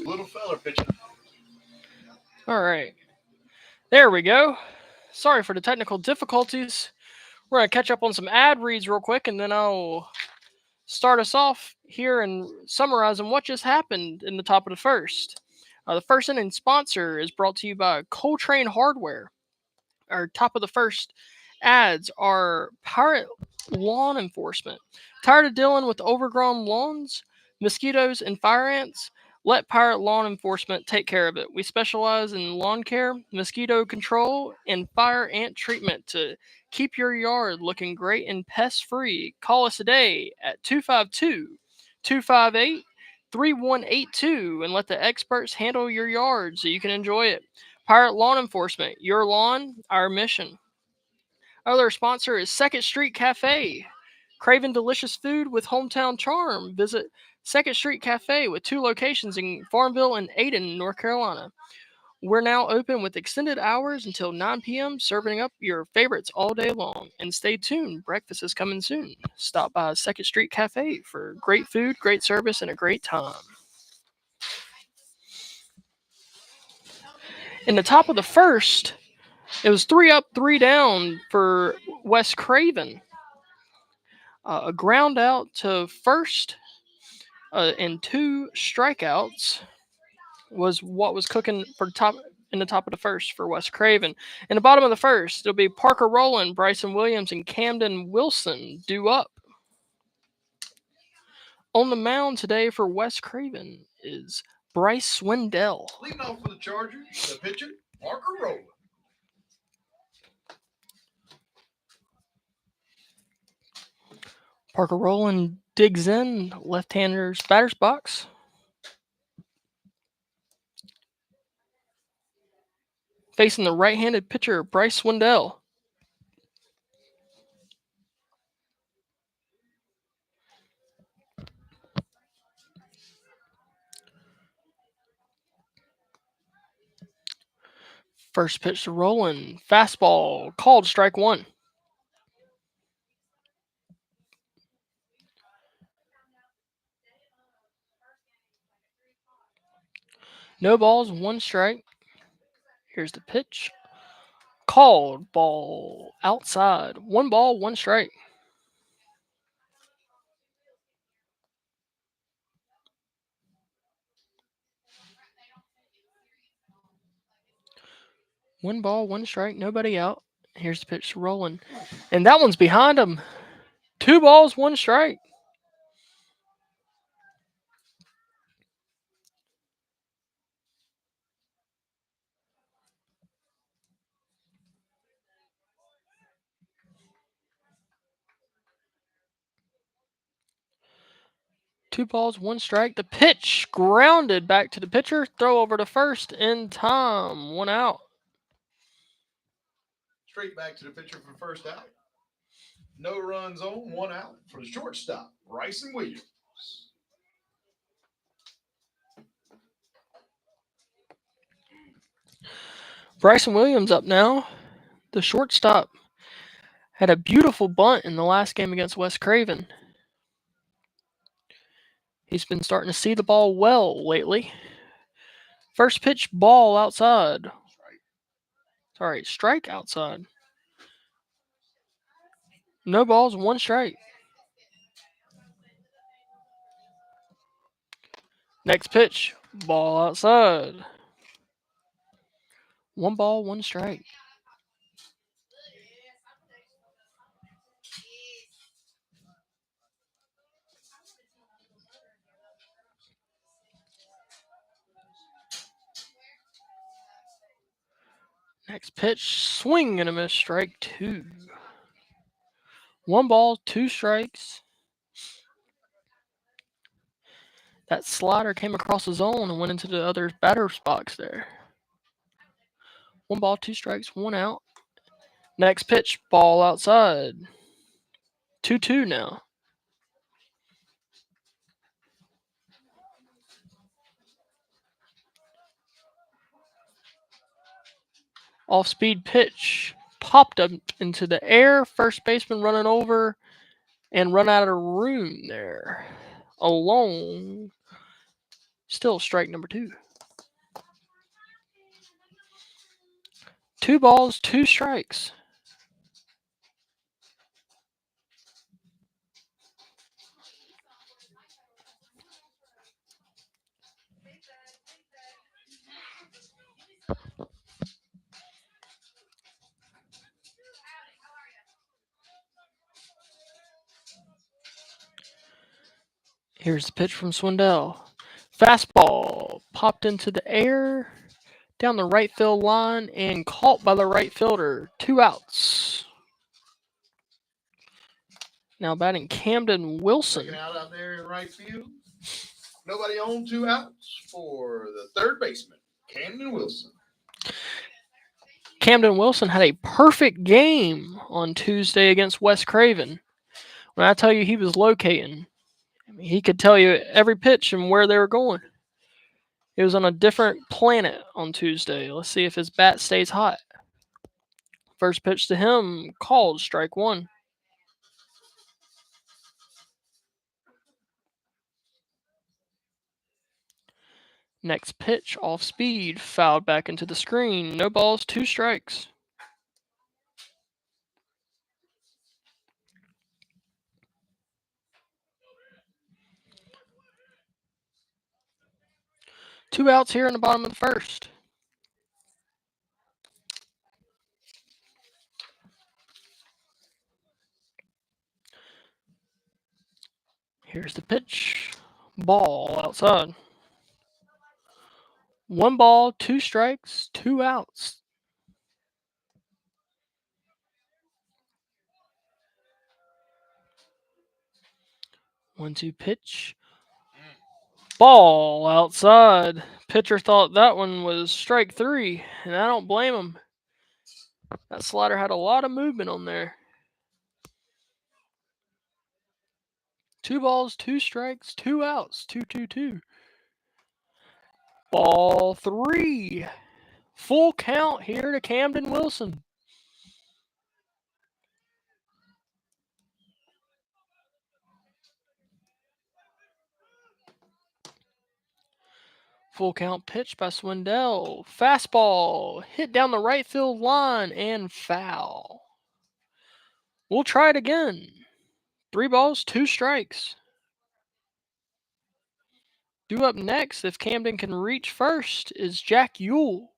Little feller pitching. All right. There we go. Sorry for the technical difficulties. We're going to catch up on some ad reads real quick, and then I'll start us off here and summarizing what just happened in the top of the first. The first inning sponsor is brought to you by Coltrane Hardware. Our top of the first ads are Pirate Lawn Enforcement. Tired of dealing with overgrown lawns, mosquitoes, and fire ants? Let Pirate Lawn Enforcement take care of it. We specialize in lawn care, mosquito control, and fire ant treatment to keep your yard looking great and pest free. Call us today at 252 258 3182 and let the experts handle your yard so you can enjoy it. Pirate Lawn Enforcement, your lawn, our mission. Our other sponsor is Second Street Cafe. Craven delicious food with hometown charm. Visit Second Street Cafe with 2 locations in Farmville and Ayden, North Carolina. We're now open with extended hours until 9 p.m., serving up your favorites all day long. And stay tuned, breakfast is coming soon. Stop by Second Street Cafe for great food, great service, and a great time. In the top of the first, it was 3 up, 3 down for Wes Craven. A ground out to first and 2 strikeouts was what was cooking for top in the top of the first for Wes Craven. In the bottom of the first, it'll be Parker Rowland, Bryson Williams, and Camden Wilson due up. On the mound today for Wes Craven is Bryce Swindell. Leading off for the Chargers, the pitcher, Parker Rowland. Parker Rowland digs in, left-hander's batter's box. Facing the right-handed pitcher, Bryce Swindell. First pitch to Rowland. Fastball called strike 1. No balls, 1 strike. Here's the pitch. Called ball outside. 1 ball, 1 strike. One ball, 1 strike, nobody out. Here's the pitch to Rowland. And that one's behind him. 2 balls, 1 strike. Two balls, 1 strike. The pitch grounded back to the pitcher. Throw over to first in time. 1 out. Straight back to the pitcher for first out. No runs on, 1 out for the shortstop, Bryson Williams. Bryson Williams up now. The shortstop had a beautiful bunt in the last game against Wes Craven. He's been starting to see the ball well lately. First pitch, ball outside. Sorry, strike outside. No balls, 1 strike. Next pitch, ball outside. 1 ball, 1 strike. Next pitch, swing and a miss, strike 2. 1 ball, 2 strikes. That slider came across the zone and went into the other batter's box there. 1 ball, 2 strikes, 1 out. Next pitch, ball outside. 2-2 now. Off speed pitch. Popped up into the air. First baseman running over and run out of room there. Alone. Still strike number 2. 2 balls, 2 strikes. Here's the pitch from Swindell. Fastball popped into the air down the right field line and caught by the right fielder. 2 outs. Now batting Camden Wilson. Taken out there in right field. Nobody on, 2 outs for the third baseman, Camden Wilson. Camden Wilson had a perfect game on Tuesday against West Craven. When I tell you he was locating, I mean, he could tell you every pitch and where they were going. He was on a different planet on Tuesday. Let's see if his bat stays hot. First pitch to him, called strike 1. Next pitch, off speed, fouled back into the screen. No balls, 2 strikes. Two outs here in the bottom of the first. Here's the pitch. Ball outside. 1 ball, 2 strikes, 2 outs. One-two pitch. Ball outside. Pitcher thought that one was strike 3, and I don't blame him. That slider had a lot of movement on there. 2 balls, 2 strikes, 2 outs. 2-2-2. Ball 3. Full count here to Camden Wilson. Full count pitch by Swindell. Fastball hit down the right field line and foul. We'll try it again. 3 balls, 2 strikes. Due up next, if Camden can reach first, is Jack Yule.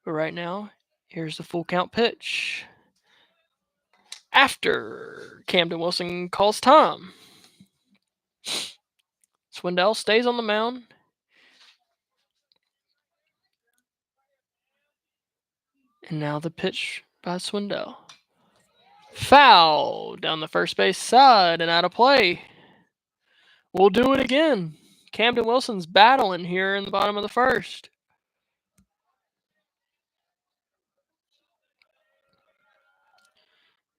But right now, here's the full count pitch. After Camden Wilson calls time. Swindell stays on the mound. And now the pitch by Swindell. Foul down the first base side and out of play. We'll do it again. Camden Wilson's battling here in the bottom of the first.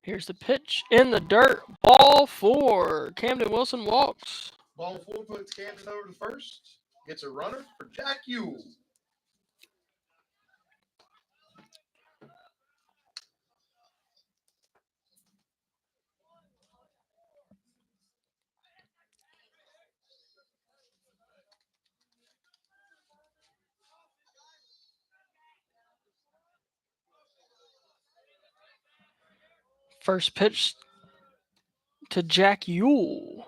Here's the pitch in the dirt. Ball 4. Camden Wilson walks. Ball 4 puts Camden over to first. Gets a runner for Jack Yule. First pitch to Jack Yule.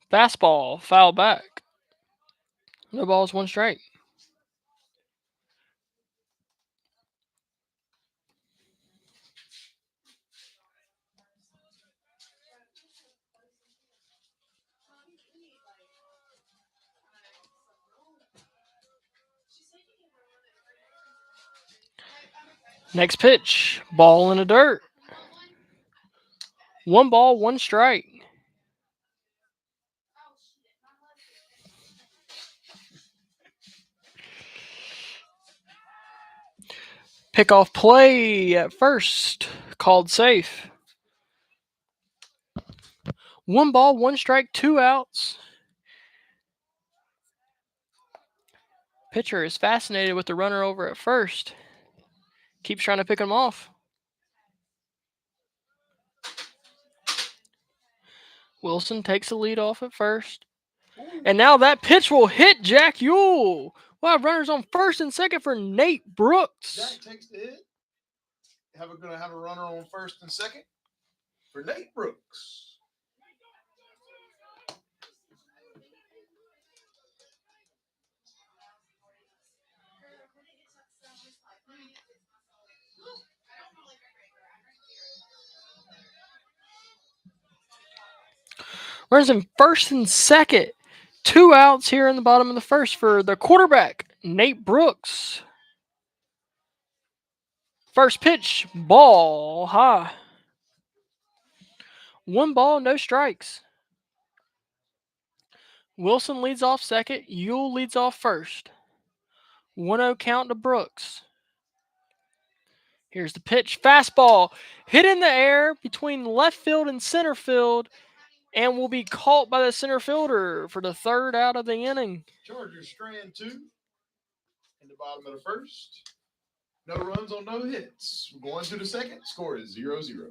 Fastball, foul back. No balls, 1 strike. Next pitch, ball in the dirt. 1 ball, 1 strike. Pickoff play at first, called safe. 1 ball, 1 strike, 2 outs. Pitcher is fascinated with the runner over at first. Keeps trying to pick him off. Wilson takes the lead off at first. Ooh. And now that pitch will hit Jack Yule. We'll have runners on first and second for Nate Brooks. Jack takes the hit. We're going to have a runner on first and second for Nate Brooks. Runners in first and second. 2 outs here in the bottom of the first for the quarterback, Nate Brooks. First pitch, ball high. 1 ball, no strikes. Wilson leads off second. Yule leads off first. 1-0 count to Brooks. Here's the pitch. Fastball hit in the air between left field and center field and will be caught by the center fielder for the 3rd out of the inning. Chargers strand 2 in the bottom of the first. No runs on no hits. We're going to the second. Score is 0-0.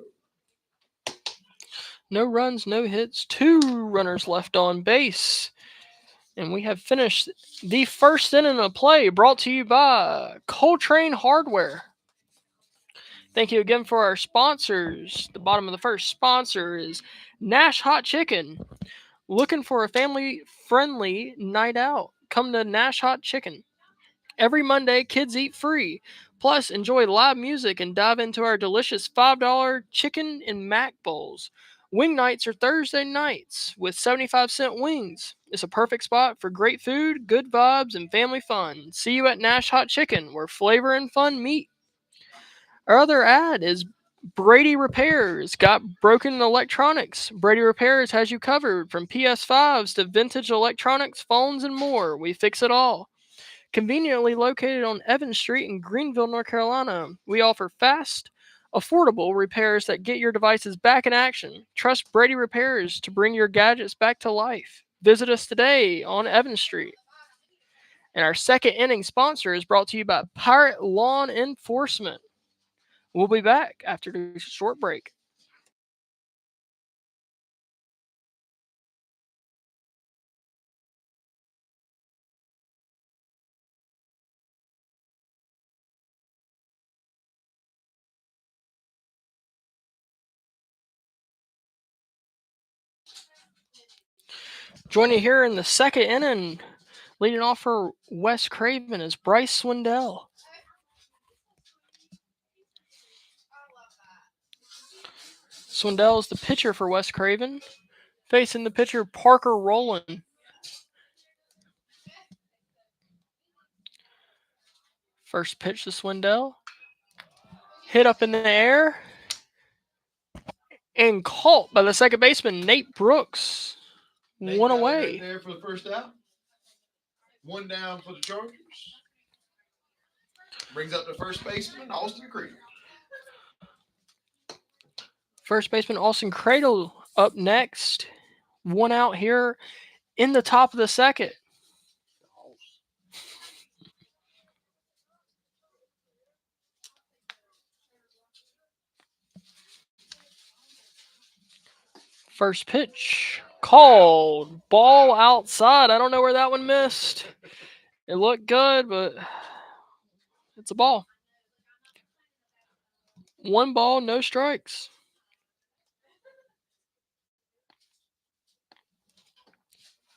No runs, no hits. 2 runners left on base. And we have finished the first inning of play, brought to you by Coltrane Hardware. Thank you again for our sponsors. The bottom of the first sponsor is Nash Hot Chicken. Looking for a family-friendly night out? Come to Nash Hot Chicken. Every Monday, kids eat free. Plus, enjoy live music and dive into our delicious $5 chicken and mac bowls. Wing nights are Thursday nights with 75-cent wings. It's a perfect spot for great food, good vibes, and family fun. See you at Nash Hot Chicken, where flavor and fun meet. Our other ad is Brady Repairs. Got broken electronics? Brady Repairs has you covered, from PS5s to vintage electronics, phones, and more. We fix it all. Conveniently located on Evans Street in Greenville, North Carolina, we offer fast, affordable repairs that get your devices back in action. Trust Brady Repairs to bring your gadgets back to life. Visit us today on Evans Street. And our second inning sponsor is brought to you by Pirate Lawn Enforcement. We'll be back after the short break. Joining here in the second inning, leading off for Wes Craven, is Bryce Swindell. Swindell is the pitcher for Wes Craven, facing the pitcher Parker Rowland. First pitch to Swindell. Hit up in the air and caught by the second baseman, Nate Brooks. Nate One got it away. right there for the first out. 1 down for the Chargers. Brings up the first baseman, Austin Craven. First baseman Austin Cradle up next. 1 out here in the top of the second. First pitch called. Ball outside. I don't know where that one missed. It looked good, but it's a ball. 1 ball, no strikes.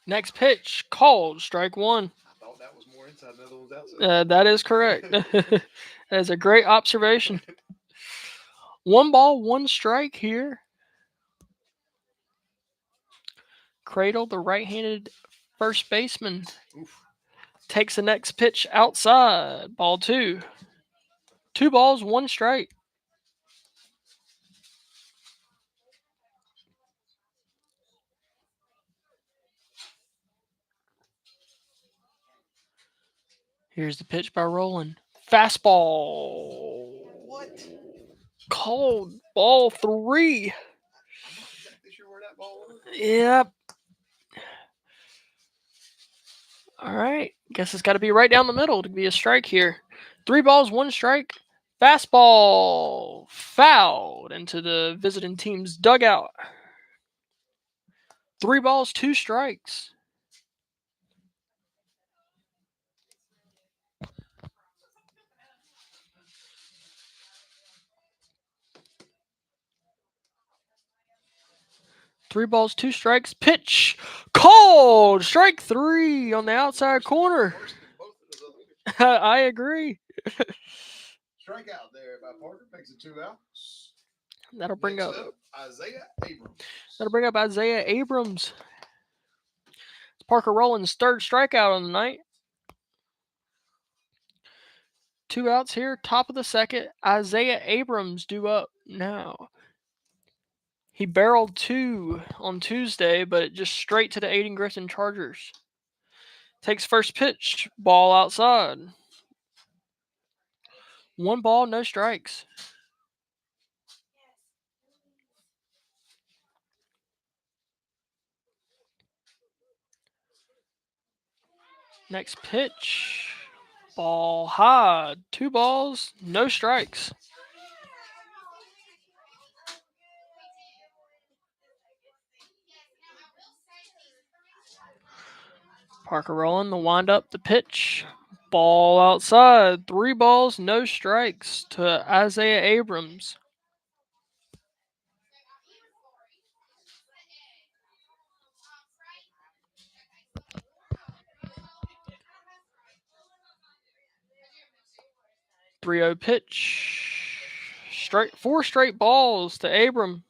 Next pitch called. Strike 1. I thought that was more inside than the other one's outside. That is correct. That is a great observation. 1 ball, 1 strike here. Cradle, the right-handed first baseman, takes the next pitch outside. Ball 2. 2 balls, 1 strike. Here's the pitch by Rowland. Fastball. What? Called. Ball 3. I'm not exactly sure where that ball was. Yep. All right. Guess it's got to be right down the middle to be a strike here. 3 balls, 1 strike. Fastball fouled into the visiting team's dugout. 3 balls, 2 strikes. Three balls, 2 strikes. Pitch. Cold. Strike 3 on the outside corner. I agree. Strikeout there by Parker. Makes it 2 outs. That'll bring Next up Isaiah Abrams. That'll bring up Isaiah Abrams. It's Parker Rowland's third strikeout on the night. 2 outs here, top of the second. Isaiah Abrams due up now. He barreled 2 on Tuesday, but just straight to the Ayden-Grifton Chargers. Takes first pitch, ball outside. 1 ball, no strikes. Next pitch, ball high. 2 balls, no strikes. Parker Rowland, the windup, the pitch. Ball outside. 3 balls, no strikes to Isaiah Abrams. Three-zero pitch. 4 straight balls to Abram.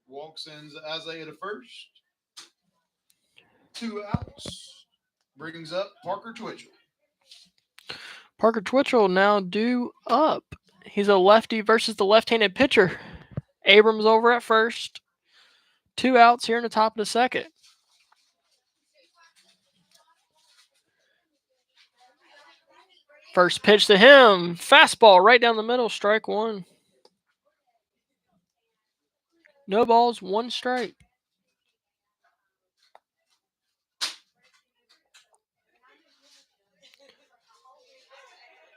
Walks in Isaiah to first. 2 outs. Brings up Parker Twitchell. Parker Twitchell now due up. He's a lefty versus the left-handed pitcher. Abrams over at first. 2 outs here in the top of the second. First pitch to him. Fastball right down the middle. Strike 1. No balls, 1 strike.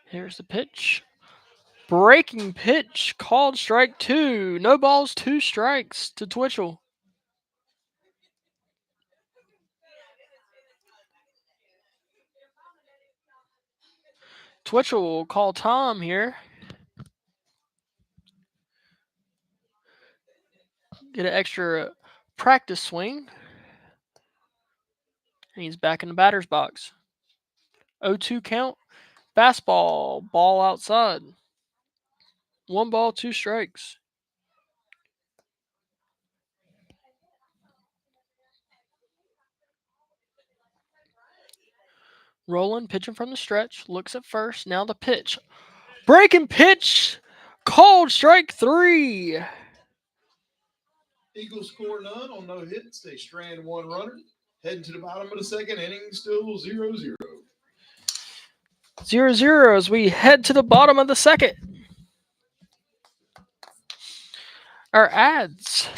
Here's the pitch. Breaking pitch. Called strike 2. No balls, 2 strikes to Twitchell. Twitchell will call Tom here. Get an extra practice swing. And he's back in the batter's box. 0-2 count. Fastball. Ball outside. 1 ball, 2 strikes. Rowland pitching from the stretch. Looks at first. Now the pitch. Breaking pitch. Called strike 3. Eagles score none on no hits. They strand 1 runner. Heading to the bottom of the second inning, still 0-0. 0-0 as we head to the bottom of the second. Our ads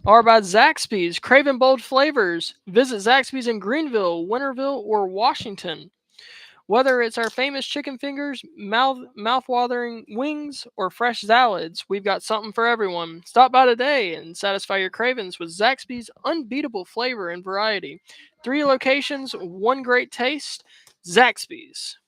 are by Zaxby's. Craven bold flavors. Visit Zaxby's in Greenville, Winterville, or Washington. Whether it's our famous chicken fingers, mouth-watering wings, or fresh salads, we've got something for everyone. Stop by today and satisfy your cravings with Zaxby's unbeatable flavor and variety. 3 locations, 1 great taste. Zaxby's.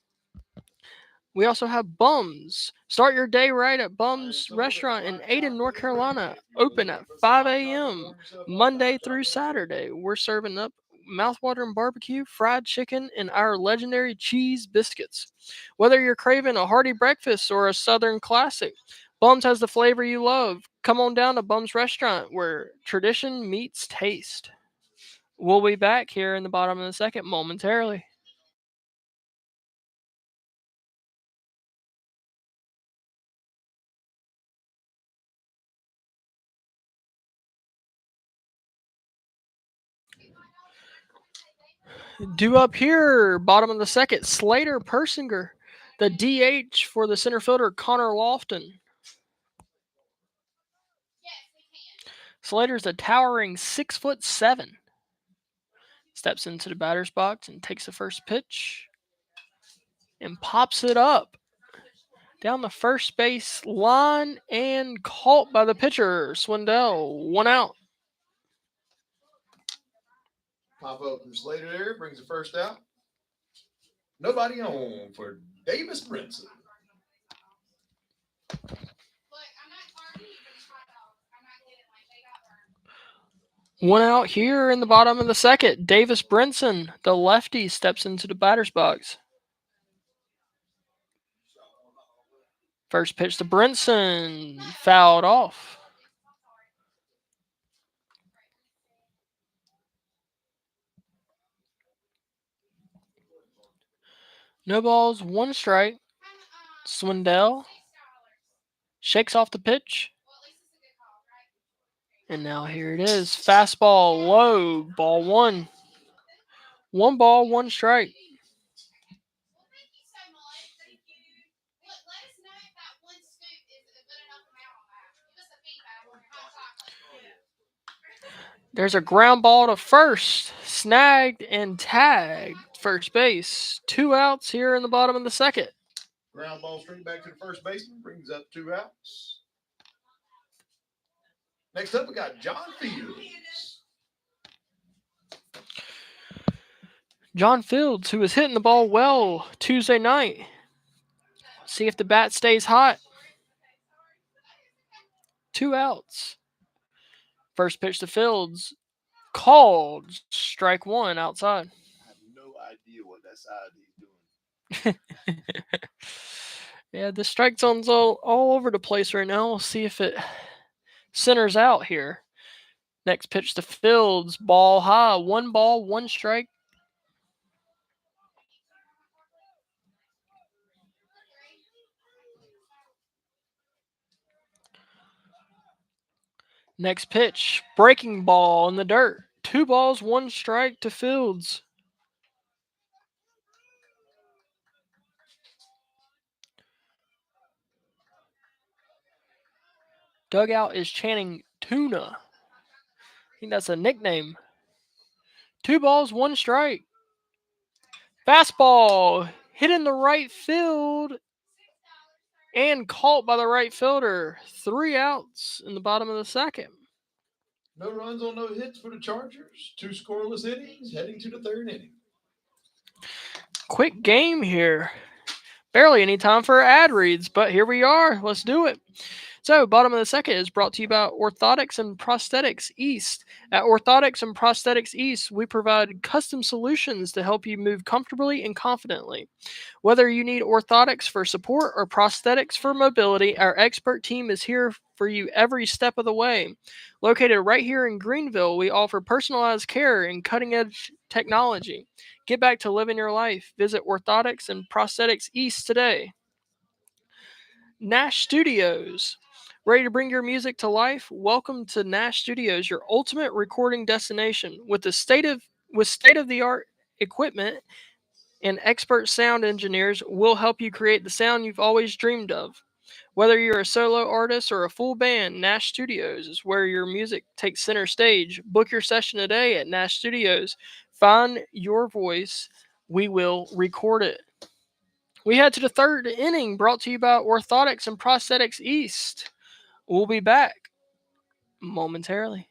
We also have Bums. Start your day right at Bums Restaurant in Ayden, North Carolina. Open at 5 a.m. Monday through Saturday. We're serving up mouthwatering barbecue, fried chicken, and our legendary cheese biscuits. Whether you're craving a hearty breakfast or a southern classic, Bums has the flavor you love. Come on down to Bums Restaurant where tradition meets taste. We'll be back here in the bottom of the second momentarily. Due up here, bottom of the second, Slater Persinger, the DH for the center fielder, Connor Lofton. Slater's a towering 6'7". Steps into the batter's box and takes the first pitch and pops it up down the first base line and caught by the pitcher, Swindell. 1 out. Pop up from Slater there, brings the first out. Nobody on for Davis Brinson. One out here in the bottom of the second. Davis Brinson, the lefty, steps into the batter's box. First pitch to Brinson, fouled off. No balls, one strike. Swindell shakes off the pitch. And now here it is. Fastball low, ball one. One ball, one strike. There's a ground ball to first. Snagged and tagged first base. 2 outs here in the bottom of the second. Ground ball straight back to the first baseman, brings up 2 outs. Next up, we got John Fields. John Fields, who was hitting the ball well Tuesday night. See if the bat stays hot. 2 outs. First pitch to Fields. Called. Strike one outside. I have no idea what that side he's doing. Yeah, the strike zone's all over the place right now. We'll see if it centers out here. Next pitch to Fields. Ball high. 1 ball, 1 strike. Next pitch, breaking ball in the dirt. 2 balls, 1 strike to Fields. Dugout is chanting tuna. I think that's a nickname. 2 balls, 1 strike. Fastball hit in the right field and caught by the right fielder. 3 outs in the bottom of the second. No runs on no hits for the Chargers. 2 scoreless innings, heading to the 3rd inning. Quick game here. Barely any time for ad reads, but here we are. Let's do it. So, bottom of the second is brought to you by Orthotics and Prosthetics East. At Orthotics and Prosthetics East, we provide custom solutions to help you move comfortably and confidently. Whether you need orthotics for support or prosthetics for mobility, our expert team is here for you every step of the way. Located right here in Greenville, we offer personalized care and cutting-edge technology. Get back to living your life. Visit Orthotics and Prosthetics East today. Nash Studios. Ready to bring your music to life? Welcome to Nash Studios, your ultimate recording destination. With state-of-the-art equipment and expert sound engineers, we'll help you create the sound you've always dreamed of. Whether you're a solo artist or a full band, Nash Studios is where your music takes center stage. Book your session today at Nash Studios. Find your voice. We will record it. We head to the 3rd inning, brought to you by Orthotics and Prosthetics East. We'll be back momentarily.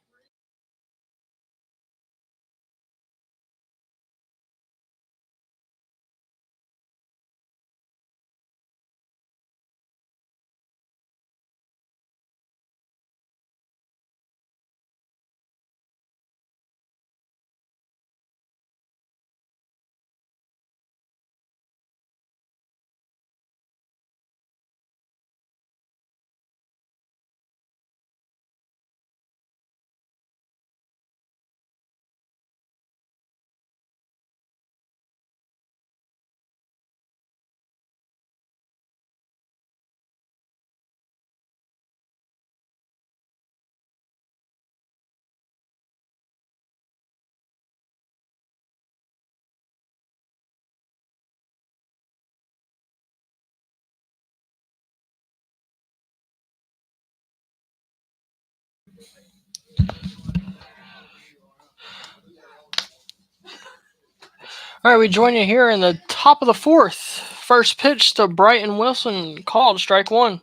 All right, we join you here in the top of the 4th. First pitch to Brighton Wilson, called strike one.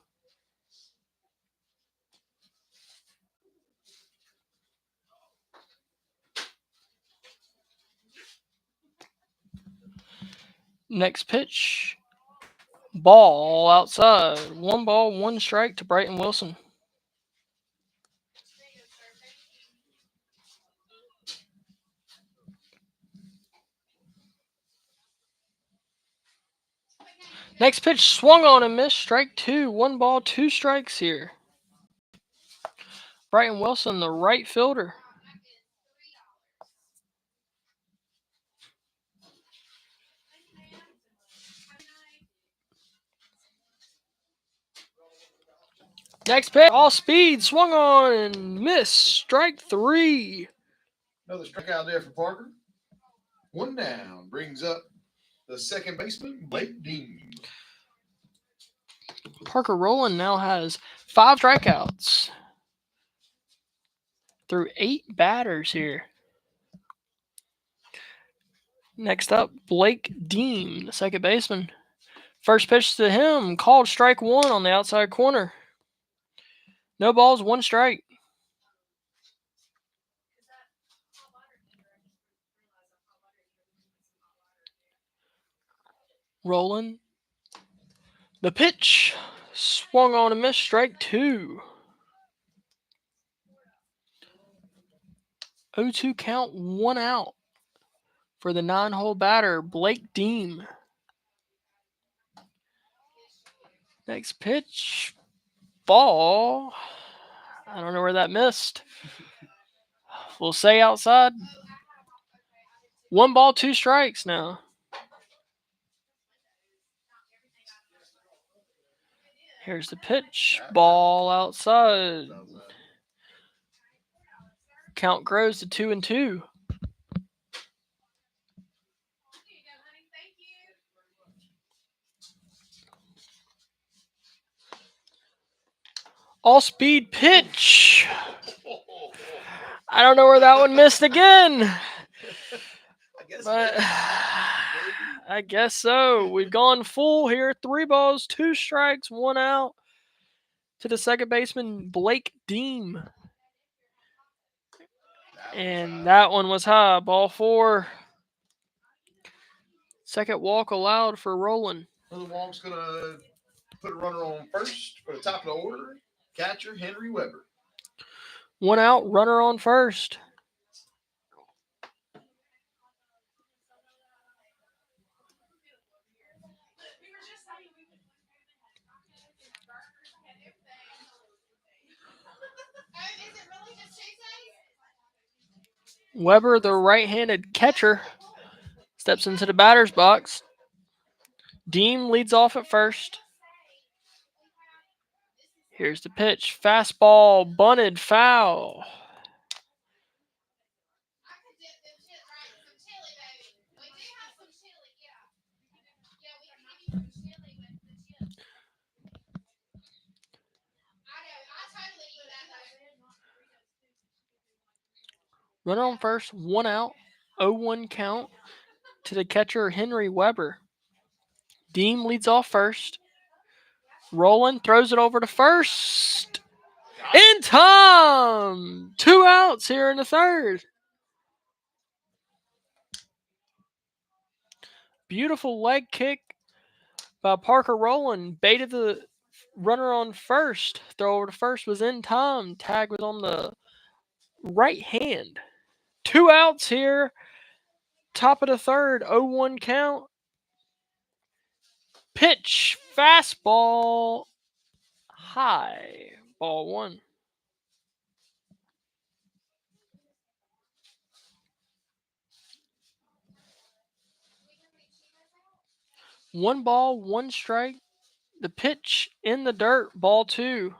Next pitch. Ball outside. 1 ball, 1 strike to Brighton Wilson. Next pitch swung on and missed. Strike 2. 1 ball, 2 strikes here. Brighton Wilson, the right fielder. Next pitch, all speed, swung on and missed. Strike 3. Another strikeout there for Parker. 1 down. Brings up the second baseman, Blake Dean. Parker Rowland now has 5 strikeouts through 8 batters here. Next up, Blake Dean, the second baseman. First pitch to him, called strike 1 on the outside corner. No balls, 1 strike. Rowland. The pitch swung on and missed. Strike 2. 0-2 count, 1 out for the 9-hole batter, Blake Dean. Next pitch, ball. I don't know where that missed. We'll say outside. 1 ball, 2 strikes now. Here's the pitch. Ball outside. Count grows to 2-2. All speed pitch. I don't know where that one missed again. But I guess so. We've gone full here. 3 balls, 2 strikes, 1 out to the second baseman, Blake Dean. And that one was high. Ball 4. Second walk allowed for Rowland. Another walk's going to put a runner on first for the top of the order. Catcher, Henry Weber. 1 out, runner on first. Weber, the right-handed catcher, steps into the batter's box. Dean leads off at first. Here's the pitch. Fastball, bunted, foul. Runner on first, 1 out, 0-1 count to the catcher, Henry Weber. Dean leads off first. Rowland throws it over to first. In time! 2 outs here in the third. Beautiful leg kick by Parker Rowland. Baited the runner on first. Throw over to first was in time. Tag was on the right hand. 2 outs here. Top of the third. 0-1 count. Pitch. Fastball. High. Ball 1. One ball, 1 strike. The pitch in the dirt. Ball 2.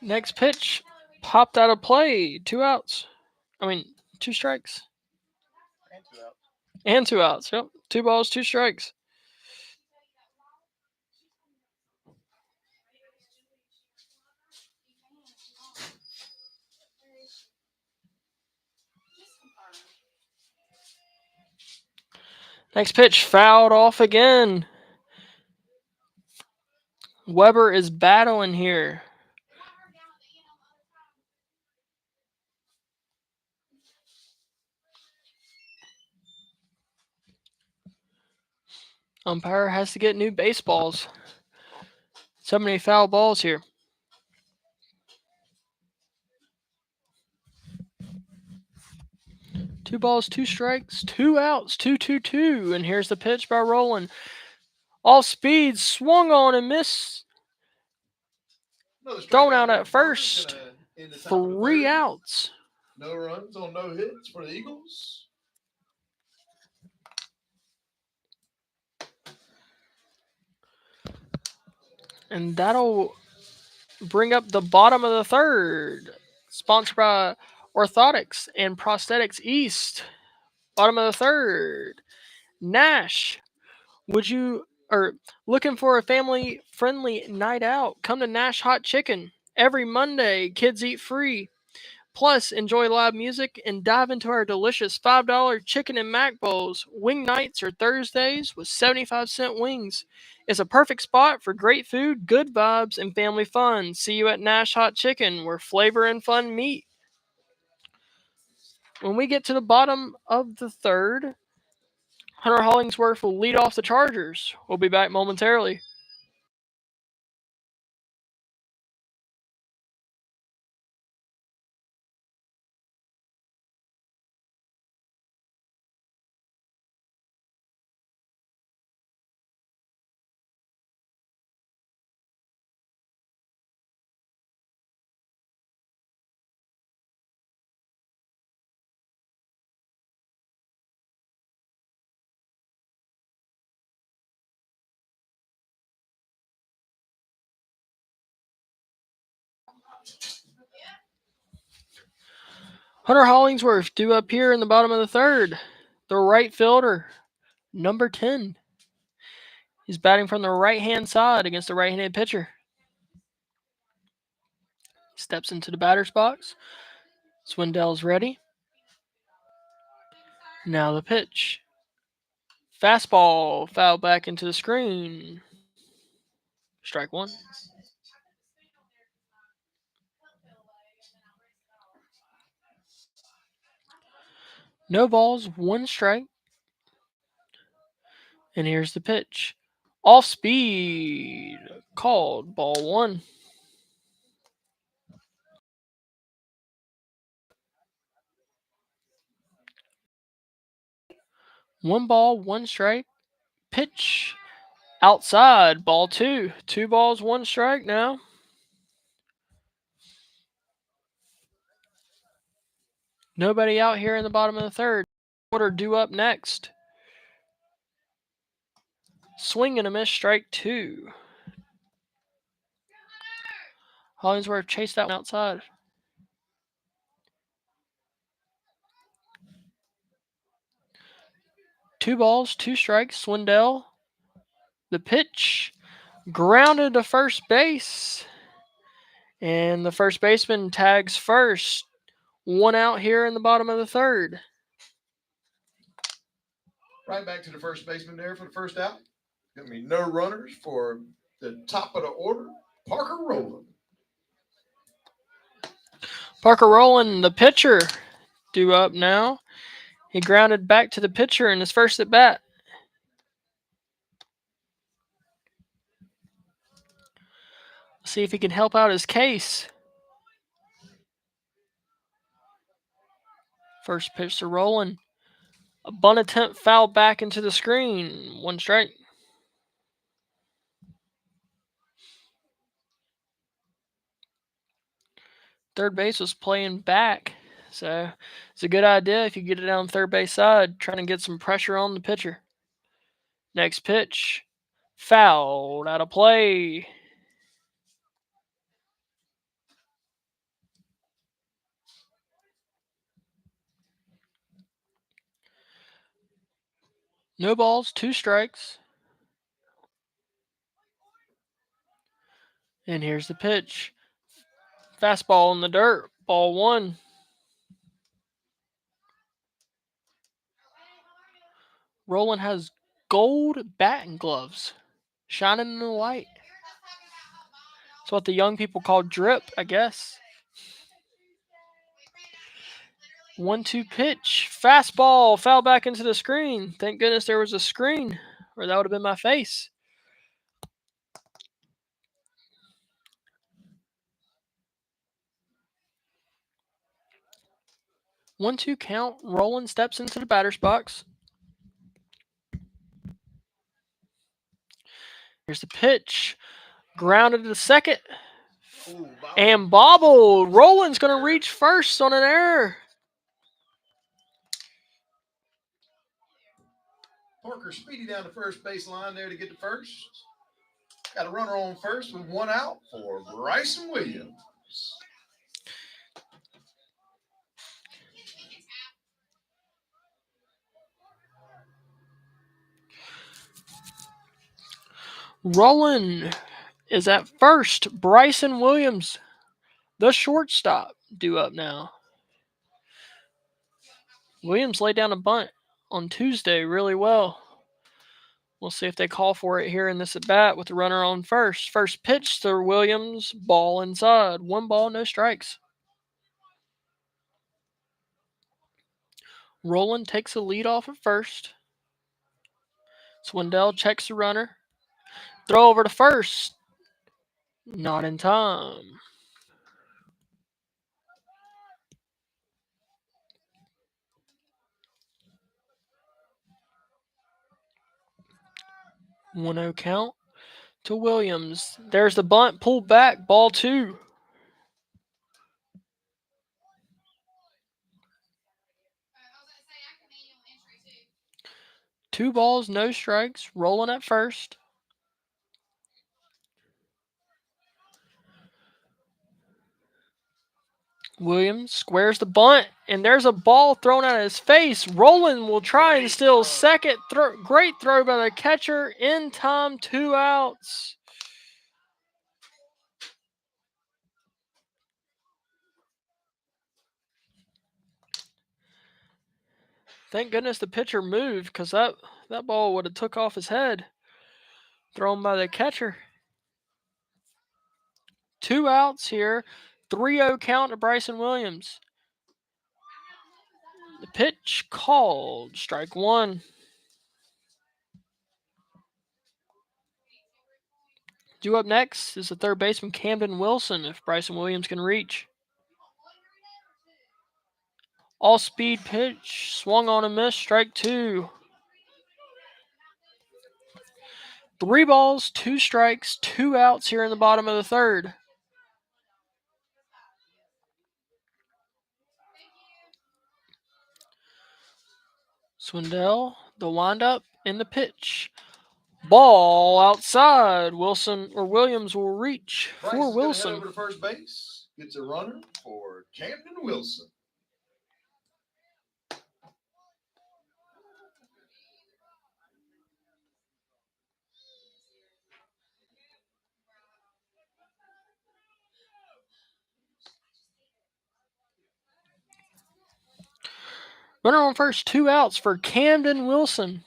Next pitch popped out of play. 2 outs. 2 strikes. And 2 outs. Yep. 2 balls, 2 strikes. Next pitch fouled off again. Weber is battling here. Umpire has to get new baseballs. So many foul balls here. 2 balls, 2 strikes, 2 outs, 2-2-2. And here's the pitch by Rowland. Off speed, swung on and missed. Thrown out at first. 3 outs. No runs on no hits for the Eagles. And that'll bring up the bottom of the third. Sponsored by Orthotics and Prosthetics East. Bottom of the third. Nash, would you or looking for a family friendly night out? Come to Nash Hot Chicken. Every Monday, kids eat free. Plus, enjoy live music and dive into our delicious $5 chicken and mac bowls. Wing nights are Thursdays with 75-cent wings. It's a perfect spot for great food, good vibes, and family fun. See you at Nash Hot Chicken, where flavor and fun meet. When we get to the bottom of the third, Hunter Hollingsworth will lead off the Chargers. We'll be back momentarily. Hunter Hollingsworth due up here in the bottom of the third. The right fielder, number 10. He's batting from the right-hand side against the right-handed pitcher. Steps into the batter's box. Swindell's ready. Now the pitch. Fastball fouled back into the screen. Strike 1. No balls, 1 strike. And here's the pitch. Off speed. Called ball 1. One ball, 1 strike. Pitch outside, ball 2. 2 balls, 1 strike now. Nobody out here in the bottom of the third. Order due up next. Swing and a miss, strike 2. Hollingsworth chased that one outside. Two balls, 2 strikes. Swindell. The pitch. Grounded to first base. And the first baseman tags first. 1 out here in the bottom of the third. Right back to the first baseman there for the first out. Gonna be no runners for the top of the order. Parker Rowland. Parker Rowland, the pitcher, due up now. He grounded back to the pitcher in his first at bat. See if he can help out his case. First pitch to Rowland. A bunt attempt fouled back into the screen. 1 strike. Third base was playing back. So it's a good idea if you get it down third base side, trying to get some pressure on the pitcher. Next pitch. Fouled out of play. No balls, 2 strikes. And here's the pitch. Fastball in the dirt. Ball 1. Roland has gold batting gloves, shining in the light. It's what the young people call drip, I guess. 1-2 pitch. Fastball. Foul back into the screen. Thank goodness there was a screen, or that would have been my face. One-two count. Roland steps into the batter's box. Here's the pitch. Grounded to the second. Ooh, And bobbled. Roland's going to reach first on an error. Parker speedy down the first base line there to get to first. Got a runner on first with one out for Bryson Williams. Roland is at first. Bryson Williams, the shortstop, due up now. Williams laid down a bunt on Tuesday really well. We'll see if they call for it here in this at bat with the runner on first. First pitch to Williams, ball inside. 1 ball, no strikes. Roland takes a lead off at first. Swindell checks the runner. Throw over to first. Not in time. One 0 count to Williams. There's the bunt, pulled back, ball 2. Two balls, no strikes. Rolling at first. Williams squares the bunt, and there's a ball thrown at his face. Roland will try and steal second. Great throw by the catcher. In time, 2 outs. Thank goodness the pitcher moved, because that ball would have took off his head. Thrown by the catcher. 2 outs here. 3-0 count to Bryson Williams. The pitch called. Strike 1. Due up next is the third baseman Camden Wilson, if Bryson Williams can reach. All speed pitch. Swung on a miss. Strike 2. 3 balls, 2 strikes, 2 outs here in the bottom of the third. Swindell, the windup, and the pitch. Ball outside. Williams will reach for Wilson. Head over to first base. Gets a runner for Camden Wilson. Runner on first, 2 outs for Camden Wilson.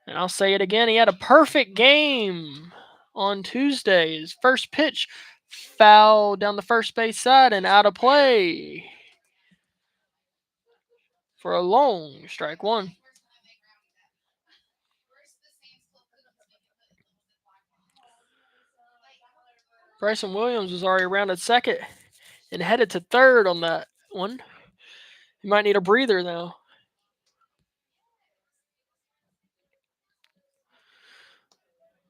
And I'll say it again, he had a perfect game on Tuesday. His first pitch, foul down the first base side and out of play for a long strike 1. Bryson Williams was already rounded second and headed to third on that one. He might need a breather now.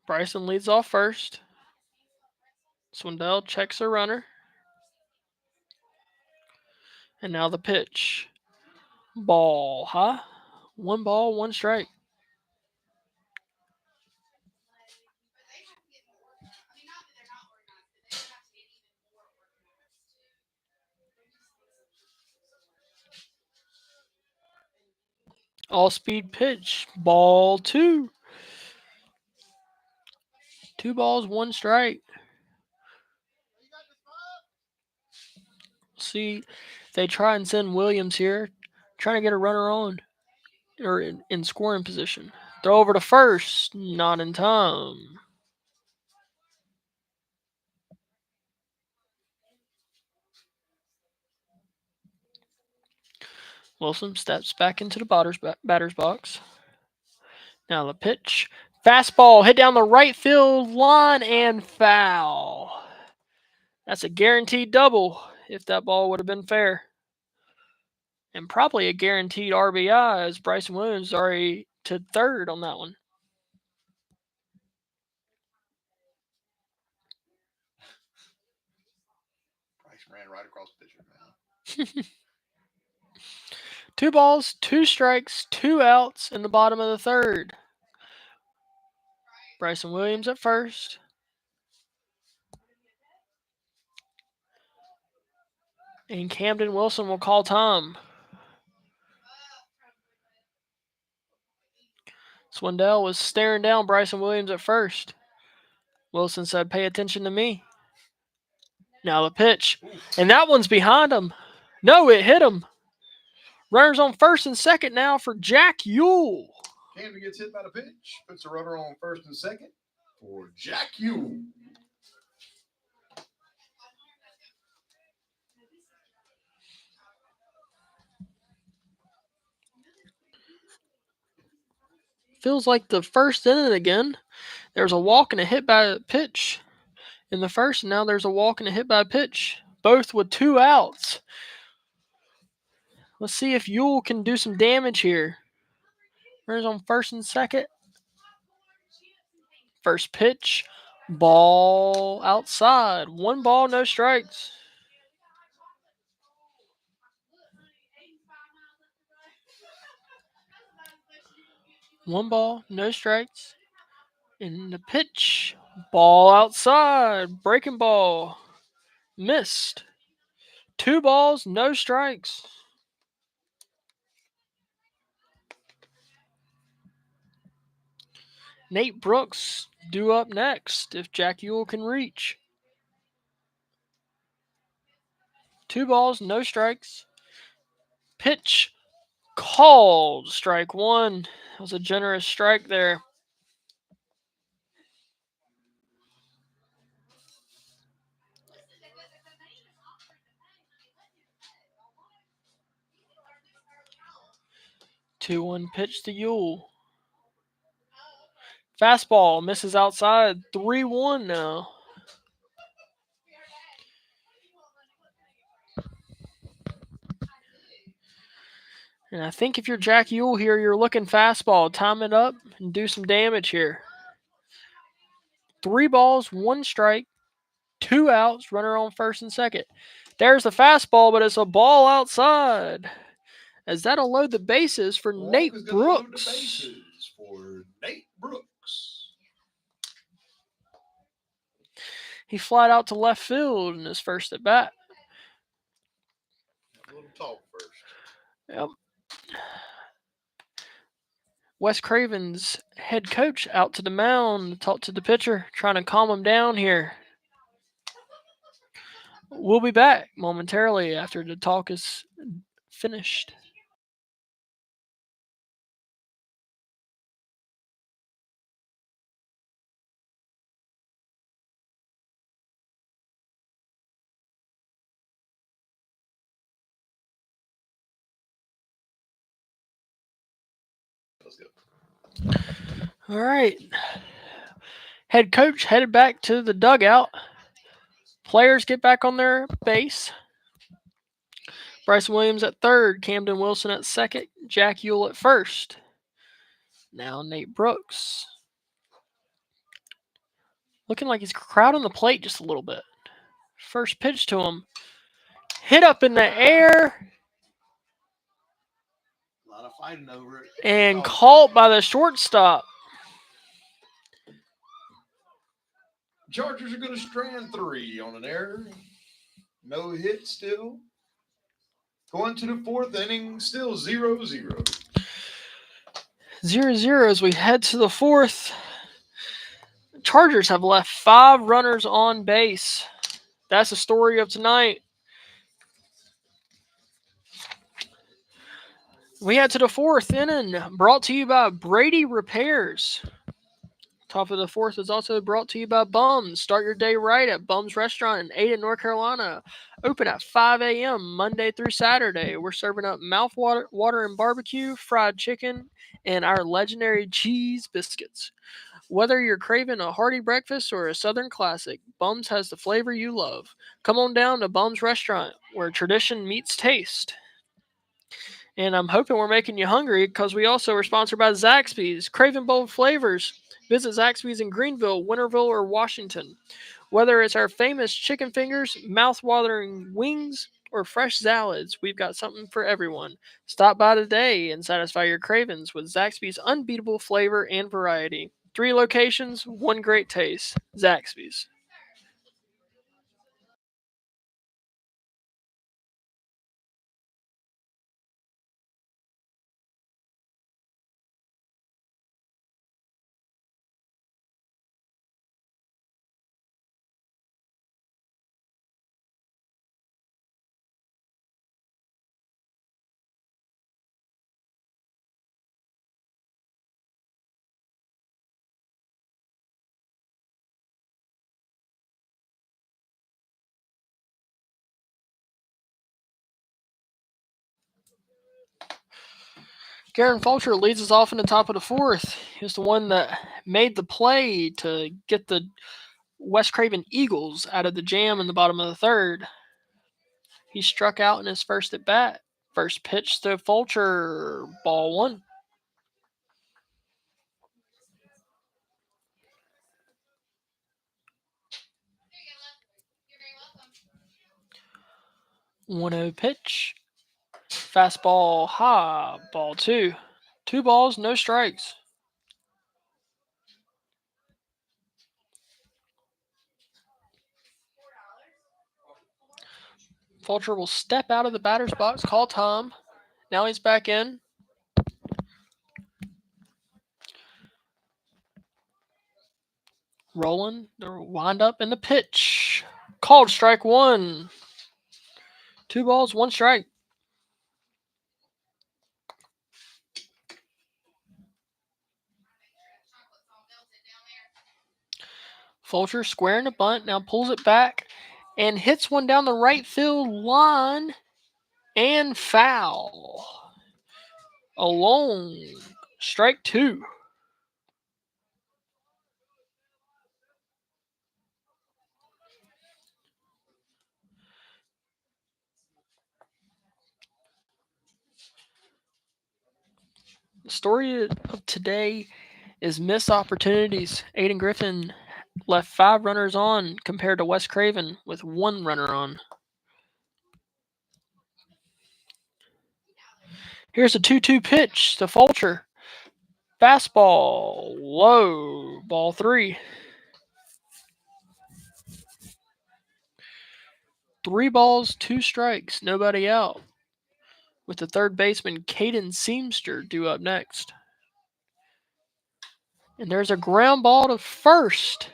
Bryson leads off first. Swindell checks a runner. And now the pitch. Ball, huh? 1 ball, 1 strike. All speed pitch. Ball 2. 2 balls, 1 strike. See, they try and send Williams here, trying to get a runner on. or in scoring position. Throw over to first, not in time. Wilson steps back into the batter's box. Now the pitch. Fastball hit down the right field line and foul. That's a guaranteed double if that ball would have been fair. And probably a guaranteed RBI as Bryson Williams already to third on that one. Bryce ran right across the pitcher, man. 2 balls, 2 strikes, 2 outs in the bottom of the third. Bryson Williams at first. And Camden Wilson will call time. Swindell was staring down Bryson Williams at first. Wilson said, "Pay attention to me." Now the pitch. And that one's behind him. No, it hit him. Runners on first and second now for Jack Ewell. Camden gets hit by the pitch. Puts a runner on first and second for Jack Ewell. Feels like the first inning again. There's a walk and a hit by a pitch in the first, and now there's a walk and a hit by a pitch, both with 2 outs. Let's see if Ewell can do some damage here. Runners on first and second. First pitch, ball outside. 1 ball, no strikes. One ball, no strikes. And the pitch, ball outside. Breaking ball, missed. 2 balls, no strikes. Nate Brooks due up next if Jack Ewell can reach. 2 balls, no strikes. Pitch called. Strike 1. That was a generous strike there. Two one pitch to Ewell. Fastball misses outside. 3-1 now. And I think if you're Jack Ewell here, you're looking fastball. Time it up and do some damage here. 3 balls, 1 strike, 2 outs, runner on first and second. There's the fastball, but it's a ball outside. As that'll load the bases for Nate Brooks. Load the bases for Nate Brooks. He flied out to left field in his first at bat. A little talk first. Yep. Wes Craven's head coach out to the mound to talk to the pitcher, trying to calm him down here. We'll be back momentarily after the talk is finished. Let's go. All right. Head coach headed back to the dugout. Players get back on their base. Bryson Williams at third, Camden Wilson at second, Jack Ewell at first. Now Nate Brooks. Looking like he's crowding the plate just a little bit. First pitch to him. Hit up in the air. A lot of fighting over it. And caught by the shortstop. Chargers are going to strand 3 on an error. No hit still. Going to the 4th inning, still 0-0. 0-0 as we head to the 4th. Chargers have left 5 runners on base. That's the story of tonight. We head to the fourth inning, brought to you by Brady Repairs. Top of the fourth is also brought to you by Bums. Start your day right at Bums Restaurant in Ayden, North Carolina. Open at 5 a.m. Monday through Saturday. We're serving up water and barbecue, fried chicken, and our legendary cheese biscuits. Whether you're craving a hearty breakfast or a southern classic, Bums has the flavor you love. Come on down to Bums Restaurant, where tradition meets taste. And I'm hoping we're making you hungry because we also are sponsored by Zaxby's. Craven Bold Flavors. Visit Zaxby's in Greenville, Winterville, or Washington. Whether it's our famous chicken fingers, mouth-watering wings, or fresh salads, we've got something for everyone. Stop by today and satisfy your cravings with Zaxby's unbeatable flavor and variety. 3 locations, 1 great taste. Zaxby's. Garen Fulcher leads us off in the top of the fourth. He was the one that made the play to get the West Craven Eagles out of the jam in the bottom of the third. He struck out in his first at bat. First pitch to Fulcher, ball one. One 0 pitch. Fastball high, ball two. 2 balls, no strikes. Fulcher will step out of the batter's box, call Tom. Now he's back in. Rolling, the wind up, and the pitch. Called strike one. 2 balls, 1 strike. Fulcher squaring a bunt, now pulls it back and hits one down the right field line and foul. Alone. Strike 2. The story of today is missed opportunities. Ayden-Grifton left 5 runners on compared to West Craven with 1 runner on. Here's a 2-2 pitch to Fulcher. Fastball, low, ball 3. 3 balls, 2 strikes, nobody out. With the third baseman, Caden Seamster, due up next. And there's a ground ball to first.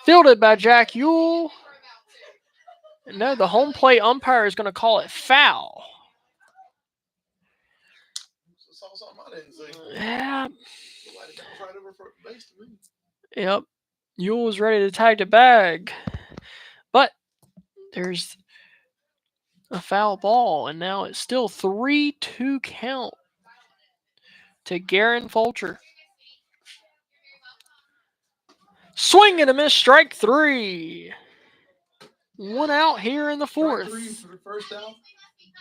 Fielded by Jack Ewell. And no, the home plate umpire is going to call it foul. Saw something I didn't see. Yeah. Right over for base to me. Yep. Ewell was ready to tag the bag. But there's a foul ball, and now it's still 3-2 count to Garen Fulcher. Swing and a miss, strike 3. 1 out here in the fourth. Strike 3 for the first out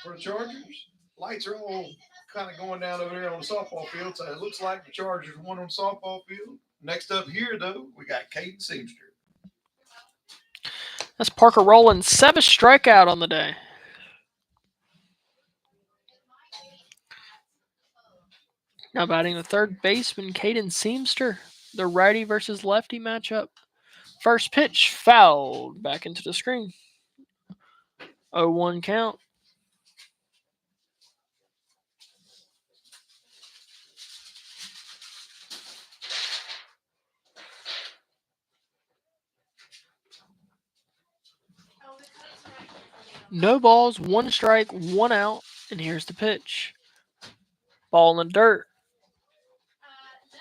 for the Chargers. Lights are all kind of going down over there on the softball field, so it looks like the Chargers won on the softball field. Next up here, though, we got Caden Seamster. That's Parker Rowland's 7th strikeout on the day. Now batting the third baseman, Caden Seamster. The righty versus lefty matchup. First pitch fouled back into the screen. 0-1 count. No balls, 1 strike, 1 out, and here's the pitch. Ball in the dirt.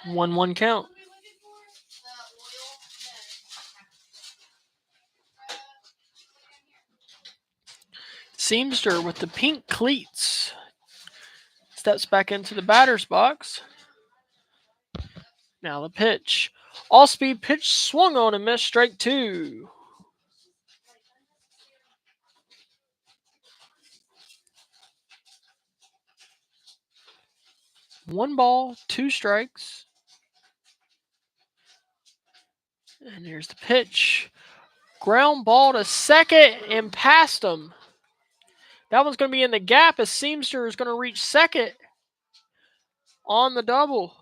1-1 count. Seamster with the pink cleats steps back into the batter's box. Now the pitch. All-speed pitch swung on and missed, strike 2. One ball, 2 strikes. And here's the pitch. Ground ball to second and past him. That one's going to be in the gap as Seamster is going to reach second on the double.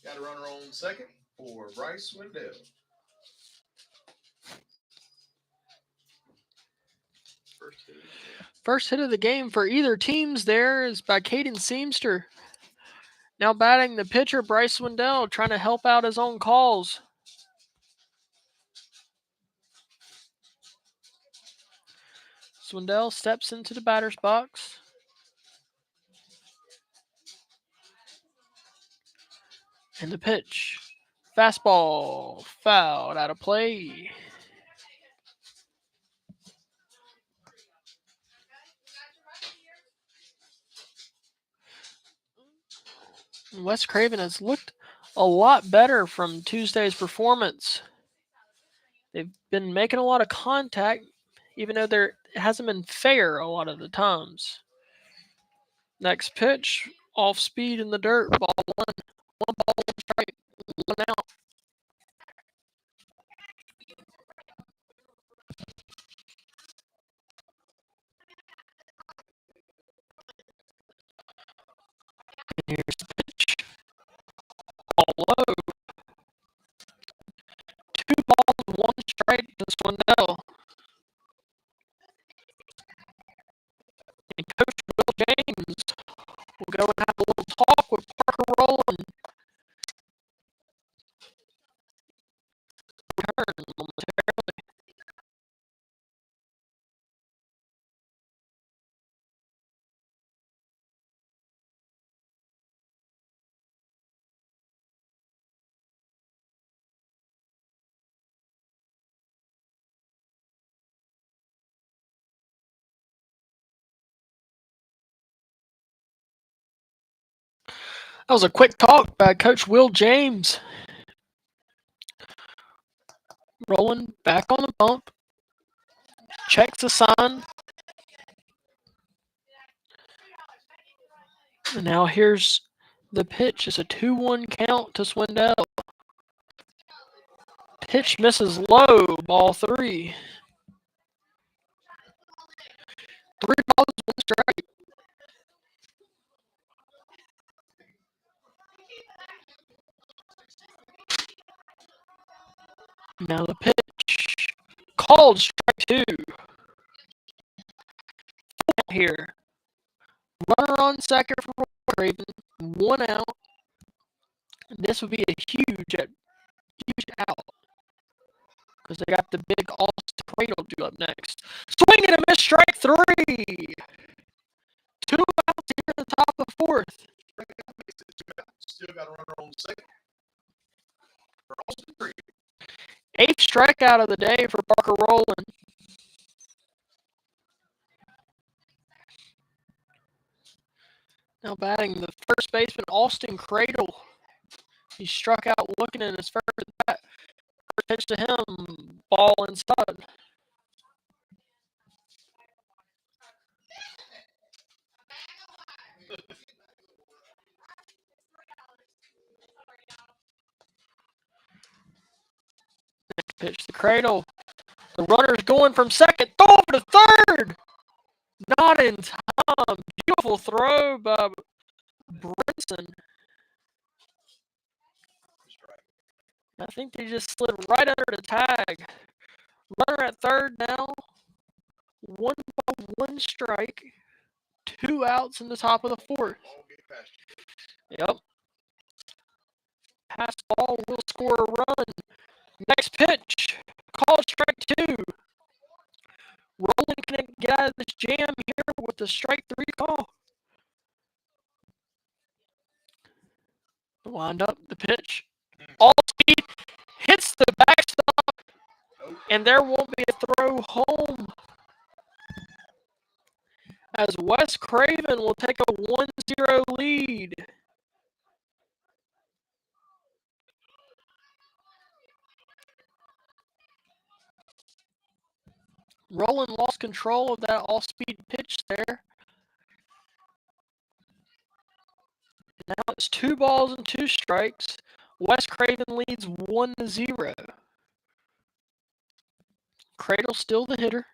Got a runner on second for Bryce Wendell. First hit of the game for either teams there is by Caden Seamster. Now batting the pitcher, Bryce Wendell, trying to help out his own calls. Swindell steps into the batter's box. And the pitch. Fastball fouled out of play. Wes Craven has looked a lot better from Tuesday's performance. They've been making a lot of contact, even though it hasn't been fair a lot of the times. Next pitch, off speed in the dirt, ball 1. 1 ball, 1 strike, 1 out. And here's the pitch. Ball low. 2 balls, 1 strike to Swindell. And Coach Will James will go and have a little talk with Parker Rowland. Return momentarily. That was a quick talk by Coach Will James. Rolling back on the bump. Checks the sign. And now here's the pitch. It's a 2-1 count to Swindell. Pitch misses low. Ball 3. 3 balls, 1 strike. Now the pitch. Called strike 2. Here. Runner on second for Craven. 1 out. This would be a huge out. Because they got the big Austin Cradle due up next. Swing and a miss, strike 3. 2 outs here at the top of the 4th. Still got a runner on second for Austin Craven. 8th strikeout of the day for Parker Rowland. Now batting the first baseman, Austin Cradle. He struck out looking at his first bat. First pitch to him, ball inside. Next pitch to Cradle. The runner's going from second, throw over to third. Not in time. Beautiful throw by Brinson. I think they just slid right under the tag. Runner at third now. 1 ball, 1 strike. 2 outs in the top of the 4th. Yep. Pass ball will score a run. Next pitch. Call strike 2. the strike 3 call. Wind up the pitch. All speed hits the backstop, and there won't be a throw home. As Wes Craven will take a 1-0 lead. Roland lost control of that all-speed pitch there. Now it's 2 balls and 2 strikes. Wes Craven leads 1-0. Cradle's still the hitter.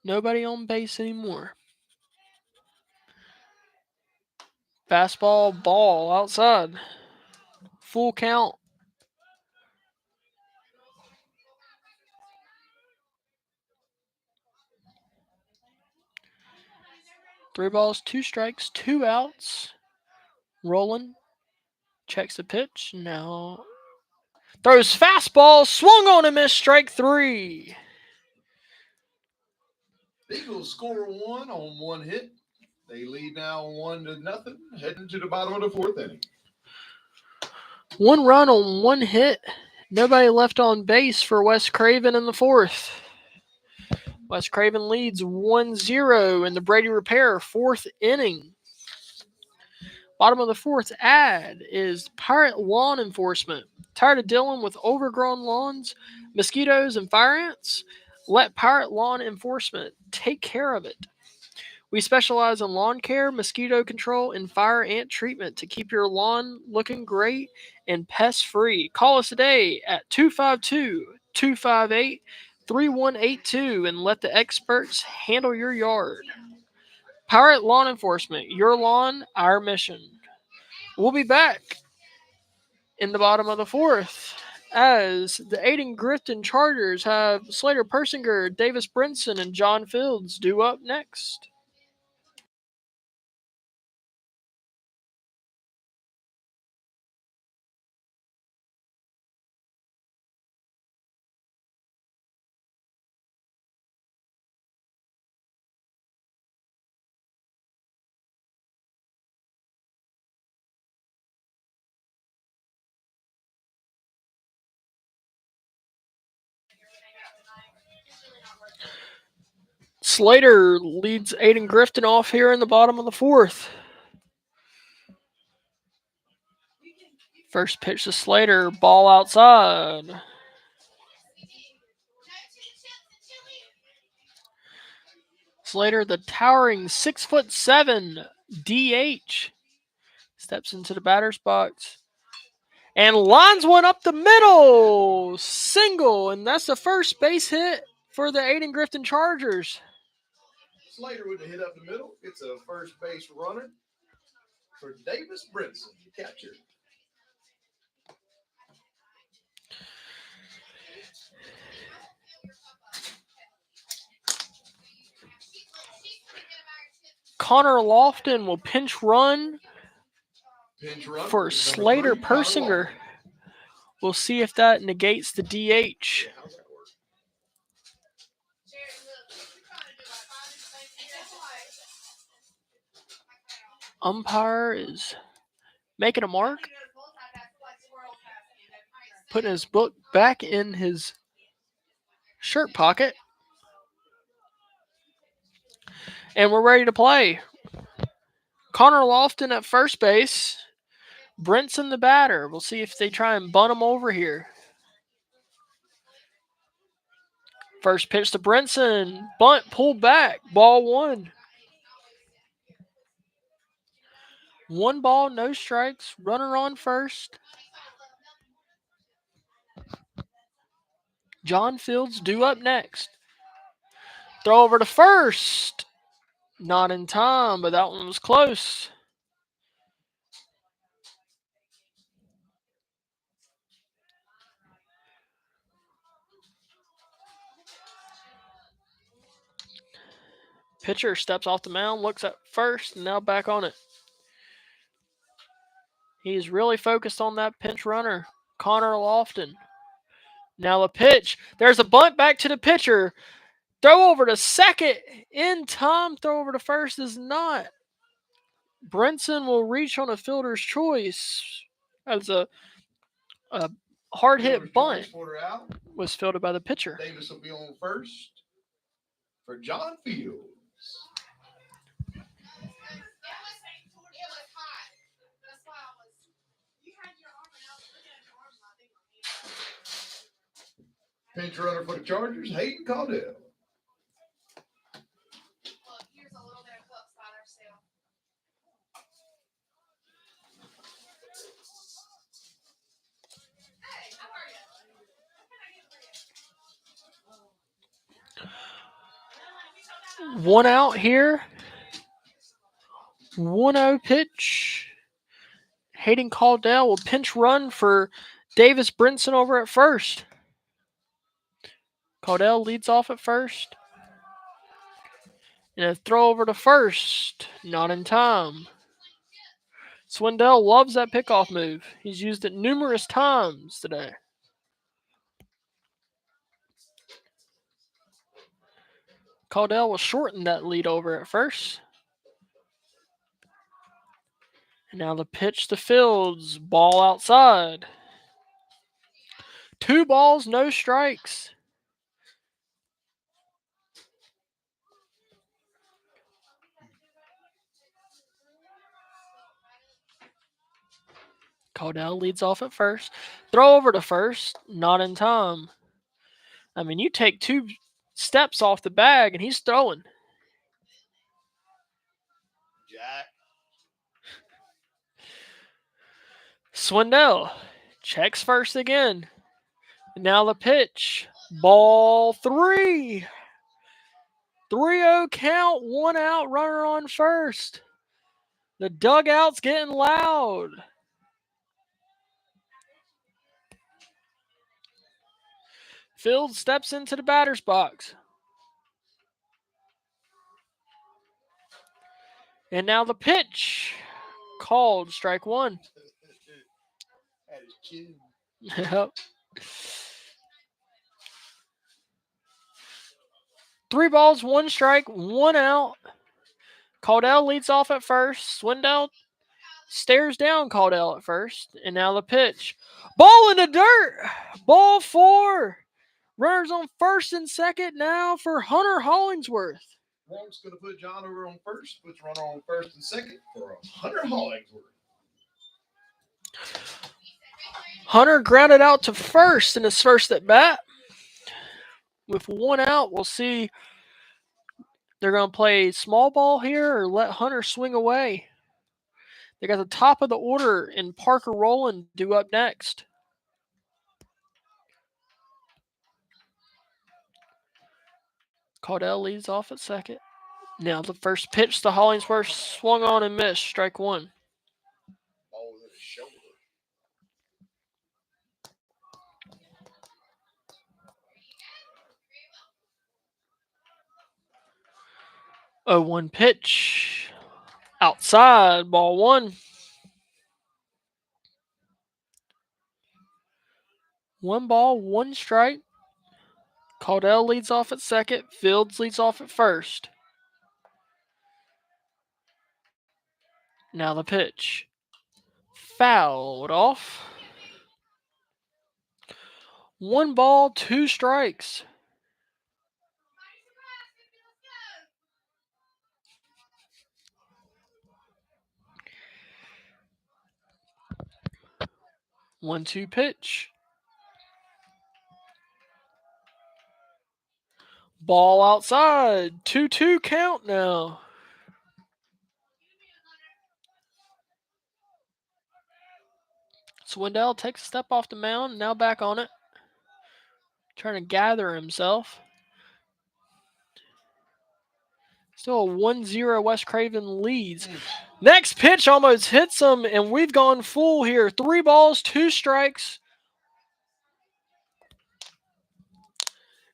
Nobody on base anymore. Fastball, ball outside. Full count. Three balls, 2 strikes, 2 outs. Roland checks the pitch. Now throws fastball, swung on and missed, strike 3. Eagles score 1 on 1 hit. They lead now 1-0, heading to the bottom of the 4th inning. 1 run on 1 hit. Nobody left on base for Wes Craven in the 4th. Wes Craven leads 1-0 in the Brady Repair 4th inning. Bottom of the 4th ad is Pirate Lawn Enforcement. Tired of dealing with overgrown lawns, mosquitoes, and fire ants? Let Pirate Lawn Enforcement take care of it. We specialize in lawn care, mosquito control, and fire ant treatment to keep your lawn looking great and pest-free. Call us today at 252-258-3182 and let the experts handle your yard. Pirate Lawn Enforcement, your lawn, our mission. We'll be back in the bottom of the 4th as the Ayden-Grifton Chargers have Slater Persinger, Davis Brinson, and John Fields due up next. Slater leads Ayden-Grifton off here in the bottom of the 4th. First pitch to Slater, ball outside. Slater, the towering 6'7" DH, steps into the batter's box and lines one up the middle. Single, and that's the first base hit for the Ayden-Grifton Chargers. Slater with the hit up the middle. It's a first base runner for Davis Brinson, catcher. Connor Lofton will pinch run for Pinch Slater number 3, Persinger. We'll see if that negates the DH. How's that work? Umpire is making a mark, putting his book back in his shirt pocket, and we're ready to play. Connor Lofton at first base, Brinson the batter. We'll see if they try and bunt him over here. First pitch to Brinson, bunt pulled back, ball 1. 1 ball, no strikes, runner on first. John Fields due up next. Throw over to first. Not in time, but that one was close. Pitcher steps off the mound, looks at first, and now back on it. He's really focused on that pinch runner, Connor Lofton. Now the pitch. There's a bunt back to the pitcher. Throw over to second in time. Throw over to first is not. Brinson will reach on a fielder's choice as a hard hit bunt was fielded by the pitcher. Davis will be on first for John Fields. Pinch runner for the Chargers, Hayden Caudell. One out here. 1-0 pitch. Hayden Caudell will pinch run for Davis Brinson over at first. Caudell leads off at first. And a throw over to first. Not in time. Swindell loves that pickoff move. He's used it numerous times today. Caudell will shorten that lead over at first. And now the pitch to Fields. Ball outside. 2 balls, no strikes. Caudell leads off at first. Throw over to first. Not in time. I mean, you take 2 steps off the bag and he's throwing. Jack. Swindell checks first again. And now the pitch. Ball 3. 3-0 count. 1 out. Runner on first. The dugout's getting loud. Fields steps into the batter's box. And now the pitch. Called. Strike 1. At his chin. Yep. 3 balls, 1 strike, 1 out. Caudell leads off at first. Swindell stares down Caudell at first. And now the pitch. Ball in the dirt. Ball 4. Runners on first and second now for Hunter Hollingsworth. Wong's going to put John over on first. Puts runner on first and second for Hunter Hollingsworth. Hunter grounded out to first in his first at bat. With 1 out, we'll see they're going to play small ball here or let Hunter swing away. They got the top of the order in Parker Rowland due up next. Caudell leads off at second. Now the first pitch to Hollingsworth swung on and missed. Strike 1. Ball with his shoulder. 0-1 pitch. Outside, ball 1. 1 ball, 1 strike. Caudell leads off at second. Fields leads off at first. Now the pitch. Fouled off. 1 ball, 2 strikes. One-two pitch. Ball outside. 2-2 count now. Swindell takes a step off the mound. Now back on it. Trying to gather himself. Still a 1-0 West Craven leads. Next pitch almost hits him, and we've gone full here. 3 balls, 2 strikes.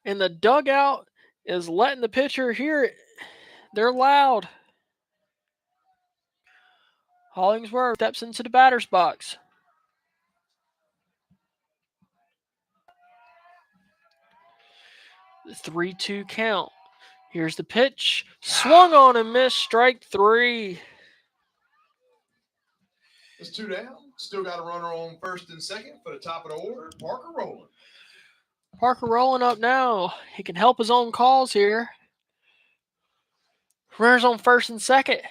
And the dugout is letting the pitcher hear it. They're loud. Hollingsworth steps into the batter's box. The 3-2 count. Here's the pitch. Swung on and missed. Strike 3. It's 2 down. Still got a runner on first and second for the top of the order. Parker rolling. Parker rolling up now. He can help his own calls here. Runners on first and second.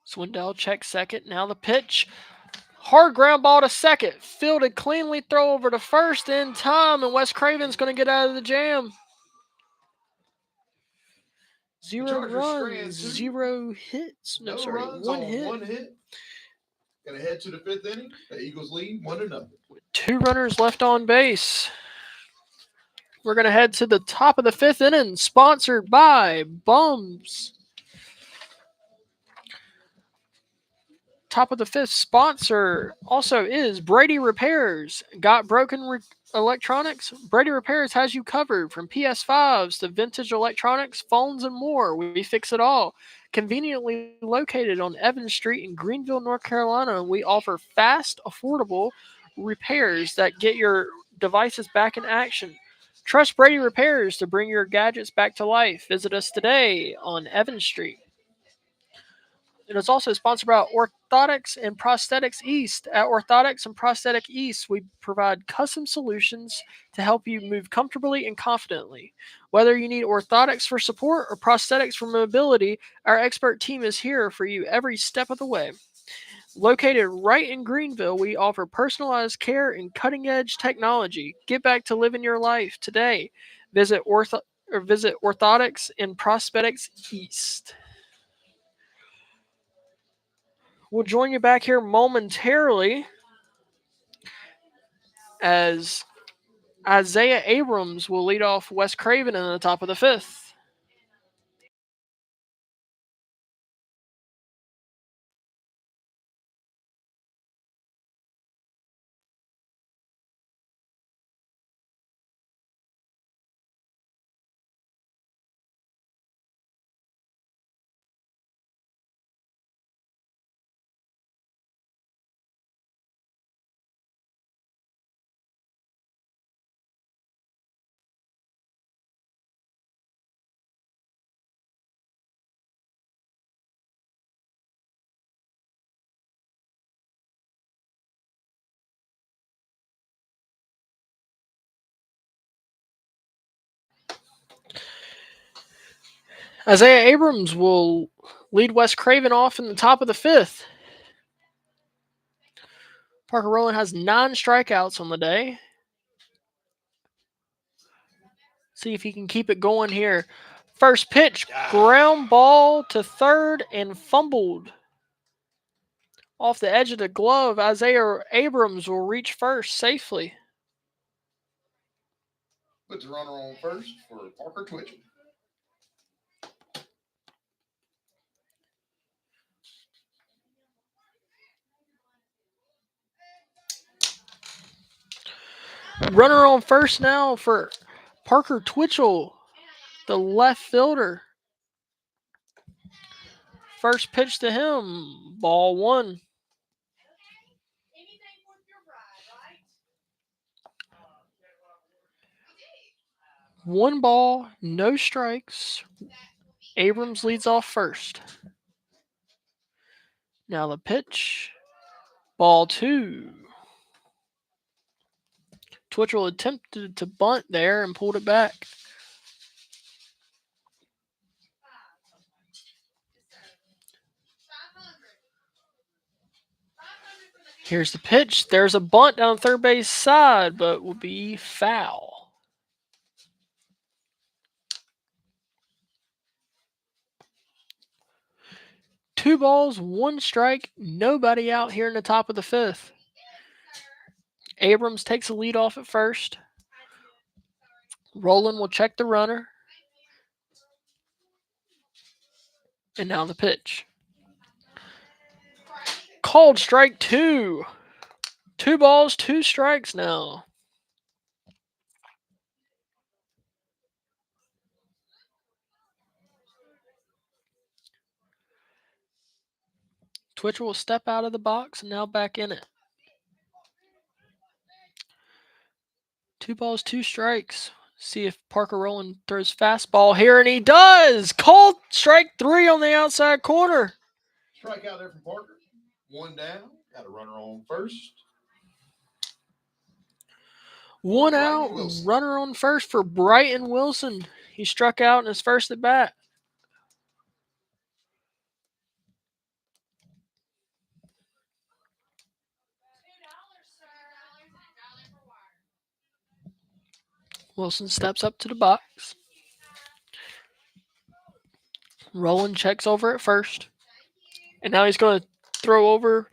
Swindell checks second. Now the pitch. Hard ground ball to second. Fielded cleanly. Throw over to first in time. And Wes Craven's going to get out of the jam. 0 runs, 0 hits. No, sorry, runs 1 on hit. 1 hit. Gonna head to the 5th inning. The Eagles lead 1-0. 2 runners left on base. We're going to head to the top of the 5th inning, sponsored by Bums. Top of the 5th sponsor also is Brady Repairs. Got broken electronics? Brady Repairs has you covered, from PS5s to vintage electronics, phones, and more. We fix it all. Conveniently located on Evans Street in Greenville, North Carolina, we offer fast, affordable repairs that get your devices back in action. Trust Brady Repairs to bring your gadgets back to life. Visit us today on Evans Street. It is also sponsored by Orthotics and Prosthetics East. At Orthotics and Prosthetic East, we provide custom solutions to help you move comfortably and confidently. Whether you need orthotics for support or prosthetics for mobility, our expert team is here for you every step of the way. Located right in Greenville, we offer personalized care and cutting-edge technology. Get back to living your life today. Visit Orthotics and Prosthetics East. We'll join you back here momentarily as Isaiah Abrams will lead off Wes Craven in the top of the 5th. Isaiah Abrams will lead Wes Craven off in the top of the 5th. Parker Rowland has 9 strikeouts on the day. See if he can keep it going here. First pitch, ground ball to third and fumbled. Off the edge of the glove, Isaiah Abrams will reach first safely. Puts a runner on first for Parker Twitchell. Runner on first now for Parker Twitchell, the left fielder. First pitch to him, ball 1. One ball, no strikes. Abrams leads off first. Now the pitch, ball 2. Twitchell attempted to bunt there and pulled it back. Here's the pitch. There's a bunt down third base side, but will be foul. Two balls, one strike, nobody out here in the top of the 5th. Abrams takes a lead off at first. Rowland will check the runner. And now the pitch. Called strike 2. 2 balls, 2 strikes now. Twitchell will step out of the box and now back in it. 2 balls, 2 strikes. See if Parker Rowland throws fastball here, and he does! Called strike 3 on the outside corner. Strike out there from Parker. 1 down. Got a runner on first. 1 out, runner on first for Brighton Wilson. He struck out in his first at bat. Wilson steps up to the box. Rowland checks over at first. And now he's going to throw over.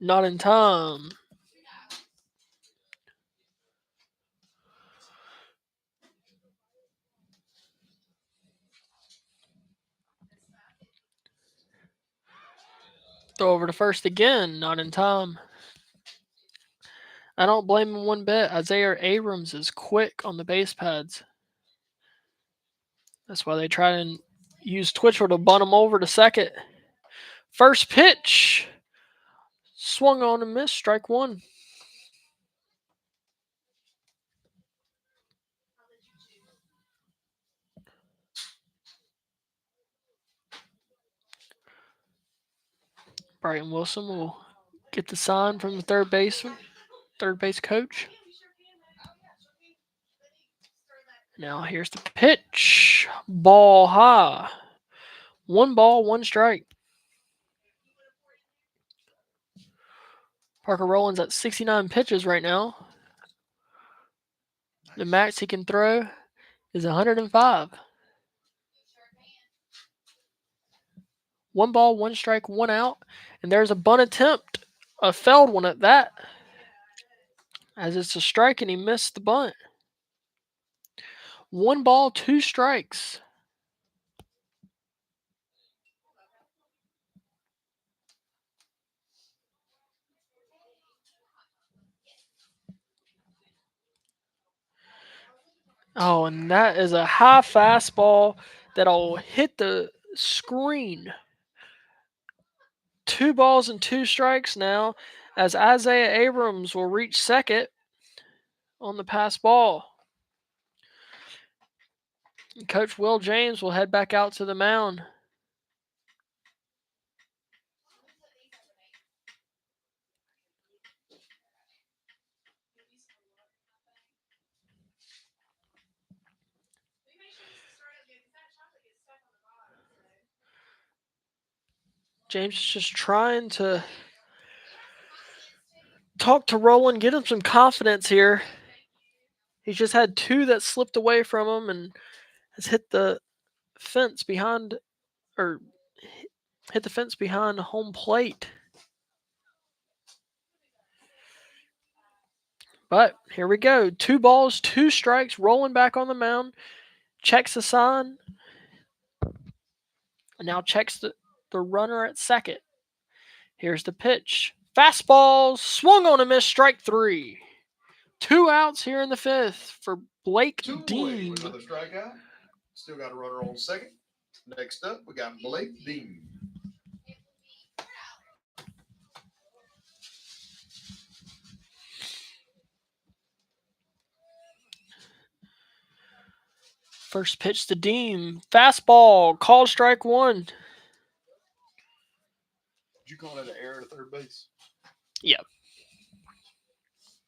Not in time. Throw over to first again. Not in time. I don't blame him one bit. Isaiah Abrams is quick on the base pads. That's why they try and use Twitchell to bunt him over to second. First pitch. Swung on and missed. Strike 1. Brighton Wilson will get the sign from the third base coach. Now here's the pitch. Ball high. 1 ball, 1 strike. Parker Rowland's at 69 pitches right now. The max he can throw is 105. 1 ball, 1 strike, 1 out. And there's a bunt attempt. A failed one at that. As it's a strike and he missed the bunt. 1 ball, 2 strikes. Oh, and that is a high fastball that'll hit the screen. 2 balls and 2 strikes now as Isaiah Abrams will reach second on the pass ball. And Coach Will James will head back out to the mound. James is just trying to talk to Rowland, get him some confidence here. He's just had 2 that slipped away from him and has hit the fence behind home plate. But here we go. 2 balls, 2 strikes, Rowland back on the mound. Checks the sign. And now checks the runner at second. Here's the pitch. Fastball, swung on a miss, strike 3. 2 outs here in the 5th for Blake Dean. Another strikeout. Still got a runner on second. Next up, we got Blake Dean. First pitch to Dean. Fastball, called strike 1. Did you call that an error to third base? Yeah.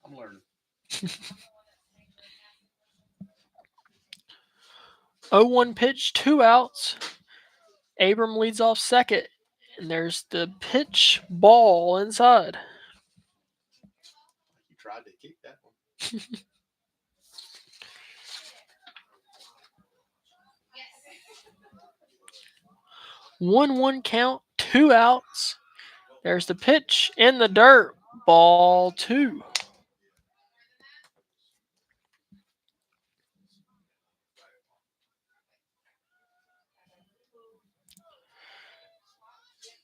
I'm learning. 0-1 pitch, 2 outs. Abram leads off second. And there's the pitch, ball inside. You tried to kick that one. 1-1 count, 2 outs. There's the pitch in the dirt. Ball 2.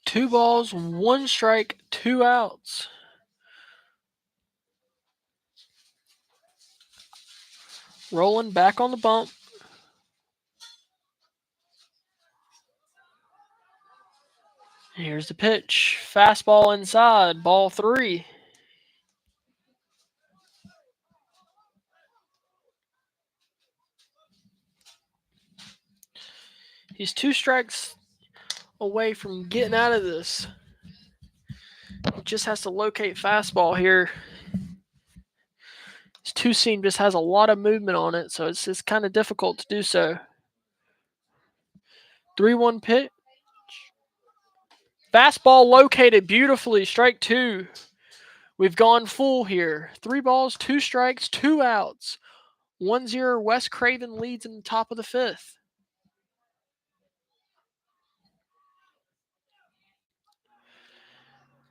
Two balls, 1 strike, 2 outs. Rowland back on the bump. Here's the pitch. Fastball inside. Ball 3. He's 2 strikes away from getting out of this. He just has to locate fastball here. His 2-seam just has a lot of movement on it, so it's kind of difficult to do so. 3-1 pitch. Fastball located beautifully. Strike 2. We've gone full here. 3 balls, 2 strikes, 2 outs. 1-0. Wes Craven leads in the top of the 5th.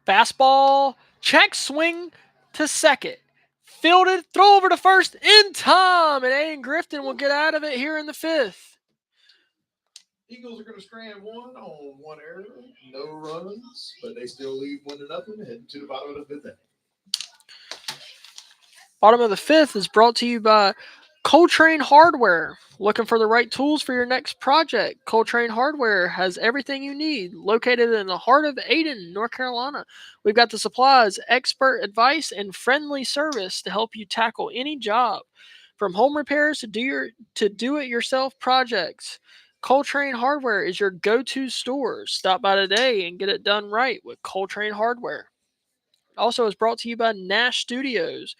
Fastball, check swing to second. Fielded, throw over to first in time, and Ayden-Grifton will get out of it here in the 5th. Eagles are going to strand one on 1 error, no runs, but they still lead 1-0, heading to the bottom of the 5th inning. Bottom of the 5th is brought to you by Coltrane Hardware. Looking for the right tools for your next project? Coltrane Hardware has everything you need. Located in the heart of Ayden, North Carolina. We've got the supplies, expert advice, and friendly service to help you tackle any job. From home repairs to do-it-yourself projects, Coltrane Hardware is your go-to store. Stop by today and get it done right with Coltrane Hardware. Also is brought to you by Nash Studios.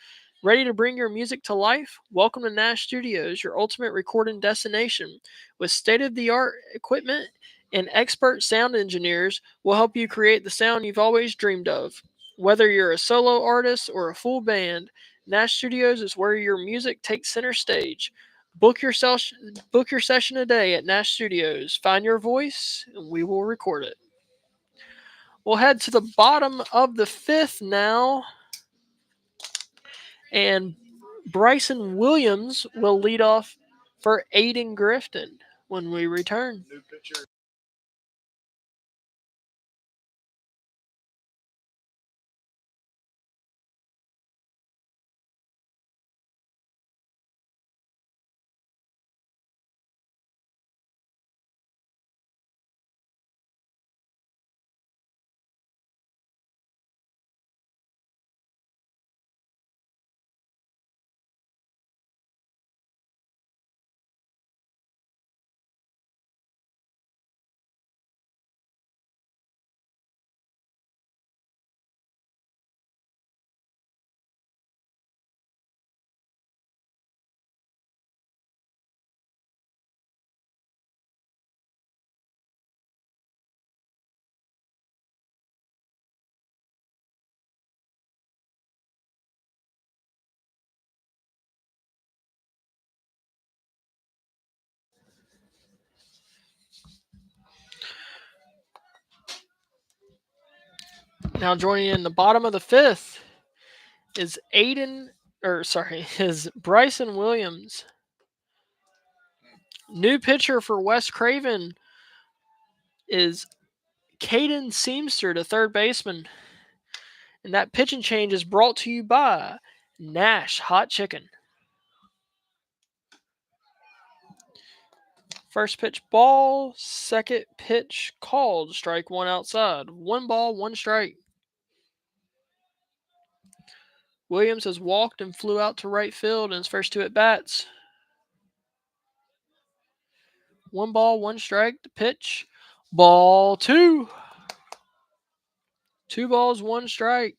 Ready to bring your music to life? Welcome to Nash Studios, your ultimate recording destination. With state-of-the-art equipment and expert sound engineers, will help you create the sound you've always dreamed of. Whether you're a solo artist or a full band, Nash Studios is where your music takes center stage. Book your session today at Nash Studios. Find your voice, and we will record it. We'll head to the bottom of the 5th now. And Bryson Williams will lead off for Ayden-Grifton when we return. New pitcher. Now joining in the bottom of the 5th is Bryson Williams. New pitcher for Wes Craven is Caden Seamster, the third baseman. And that pitching change is brought to you by Nash Hot Chicken. First pitch ball, second pitch called, strike 1 outside. 1 ball, 1 strike. Williams has walked and flew out to right field in his first 2 at-bats. 1 ball, 1 strike. The pitch, ball 2. 2 balls, 1 strike.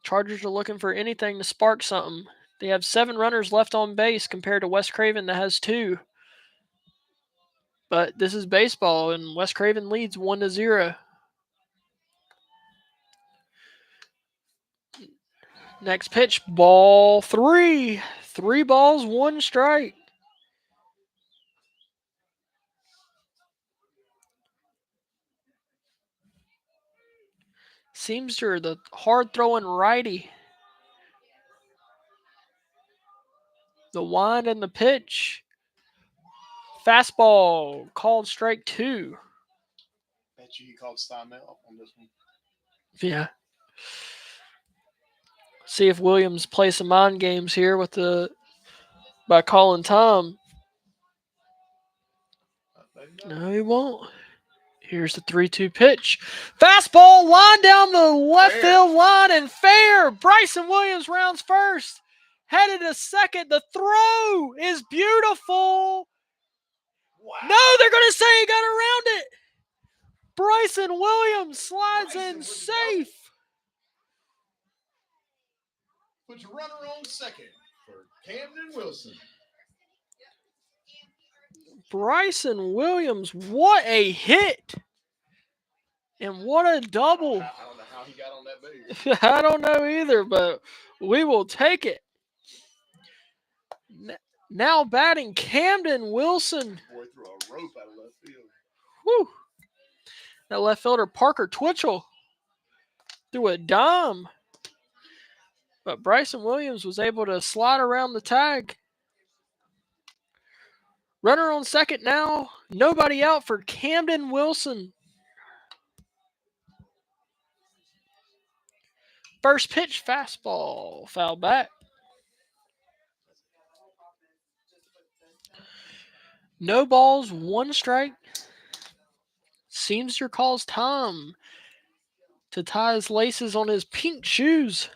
Chargers are looking for anything to spark something. They have 7 runners left on base compared to Wes Craven that has 2. But this is baseball, and Wes Craven leads 1-0. Next pitch, ball 3. 3 balls, 1 strike. Seamster, the hard-throwing righty. The wind and the pitch. Fastball, called strike 2. Bet you he called Steinmel on this one. Yeah. See if Williams plays some mind games here by calling time. No, he won't. Here's the 3-2 pitch. Fastball, line down the left field line and fair. Bryson Williams rounds first. Headed to second. The throw is beautiful. Wow. No, they're going to say he got around it. Bryson Williams slides Bryson in with the safe. Puts a runner on second for Camden Wilson. Bryson Williams, what a hit. And what a double. I don't know how he got on that base. I don't know either, but we will take it. Now batting Camden Wilson. Boy threw a rope out of left field. Whew. That left fielder Parker Twitchell threw a dime. But Bryson Williams was able to slide around the tag. Runner on second now. Nobody out for Camden Wilson. First pitch, fastball, foul back. No balls, one strike. Seamster calls time to tie his laces on his pink shoes.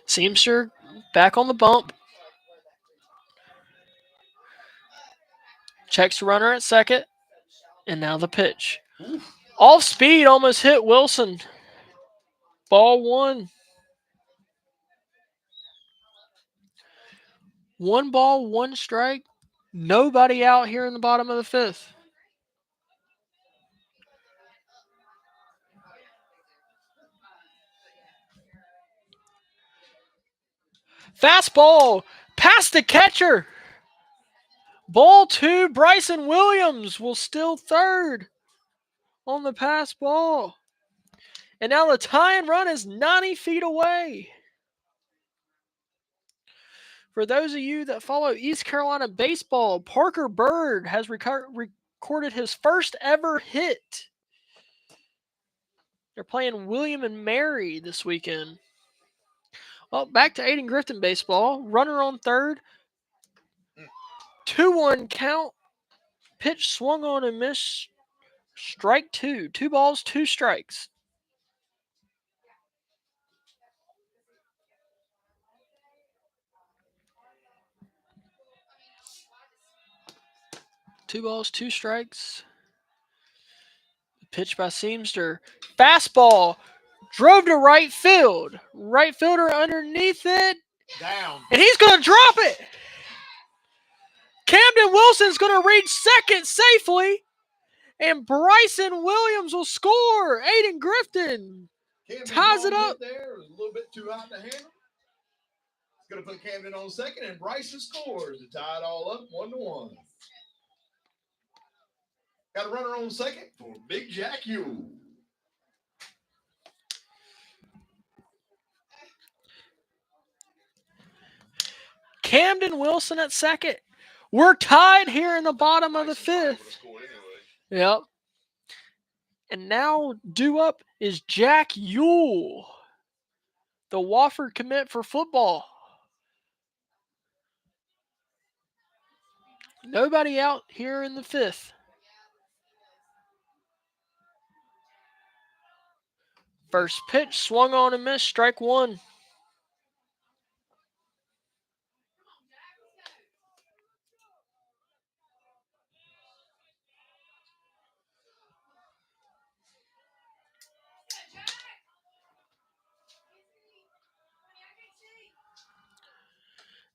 Seamster back on the bump. Checks the runner at second. And now the pitch. Oof. Off speed, almost hit Wilson. Ball one. 1 ball, 1 strike. Nobody out here in the bottom of the fifth. Fastball past the catcher. Ball 2, Bryson Williams will steal third on the pass ball. And now the tying run is 90 feet away. For those of you that follow East Carolina baseball, Parker Bird has recorded his first ever hit. They're playing William and Mary this weekend. Well, back to Ayden-Grifton baseball. Runner on third. 2-1 count. Pitch swung on and missed. Strike 2. 2 balls, 2 strikes. Two balls, 2 strikes. Pitch by Seamster. Fastball. Drove to right field. Right fielder underneath it. Down. And he's going to drop it. Camden Wilson's going to reach second safely. And Bryson Williams will score. Ayden-Grifton ties it up. There was a little bit too hot to handle. It's going to put Camden on second, and Bryson scores to tie it all up 1-1. Got a runner on second for Big Jack Yule. Camden Wilson at second. We're tied here in the bottom of the fifth. Yep. And now due up is Jack Yule, the Wofford commit for football. Nobody out here in the fifth. First pitch swung on and missed. Strike 1.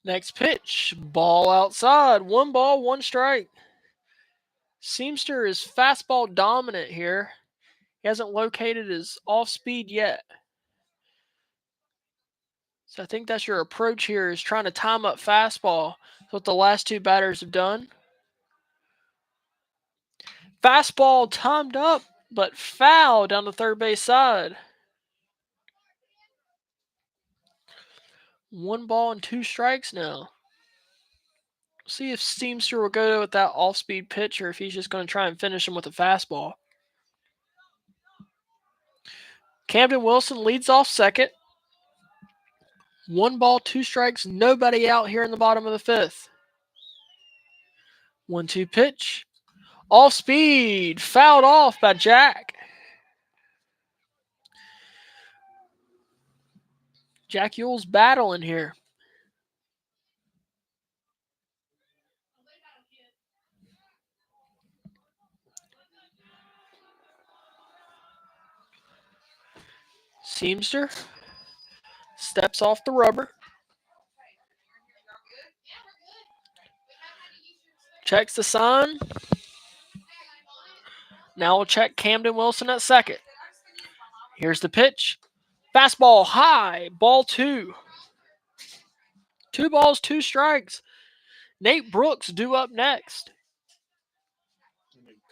Next pitch, ball outside. 1 ball, 1 strike. Seamster is fastball dominant here. He hasn't located his off speed yet. So I think that's your approach here, is trying to time up fastball. That's what the last 2 batters have done. Fastball timed up, but foul down the third base side. 1 ball and 2 strikes now. See if Seamster will go with that off-speed pitch or if he's just going to try and finish him with a fastball. Camden Wilson leads off second. 1 ball, 2 strikes, nobody out here in the bottom of the fifth. 1-2 pitch. Off speed, fouled off by Jack. Jack Yule's battling here. Seamster steps off the rubber. Checks the sign. Now we'll check Camden Wilson at second. Here's the pitch. Fastball high, ball 2. 2 balls, 2 strikes. Nate Brooks due up next.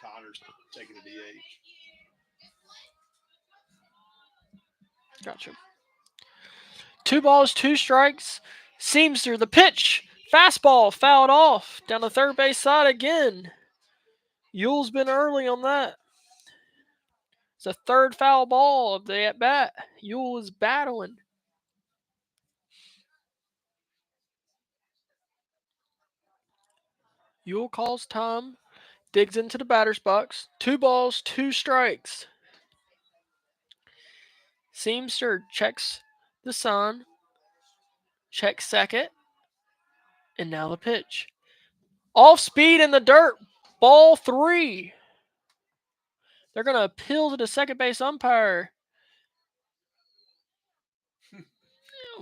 Connor's taking a DH. Gotcha. 2 balls, 2 strikes. Seamster, the pitch. Fastball fouled off. Down the third base side again. Yule's been early on that. It's a third foul ball of the at bat. Yule is battling. Yule calls time. Digs into the batter's box. 2 balls, 2 strikes. Seamster checks the sign. Checks second. And now the pitch. Off speed in the dirt. Ball 3. They're going to appeal to the second base umpire.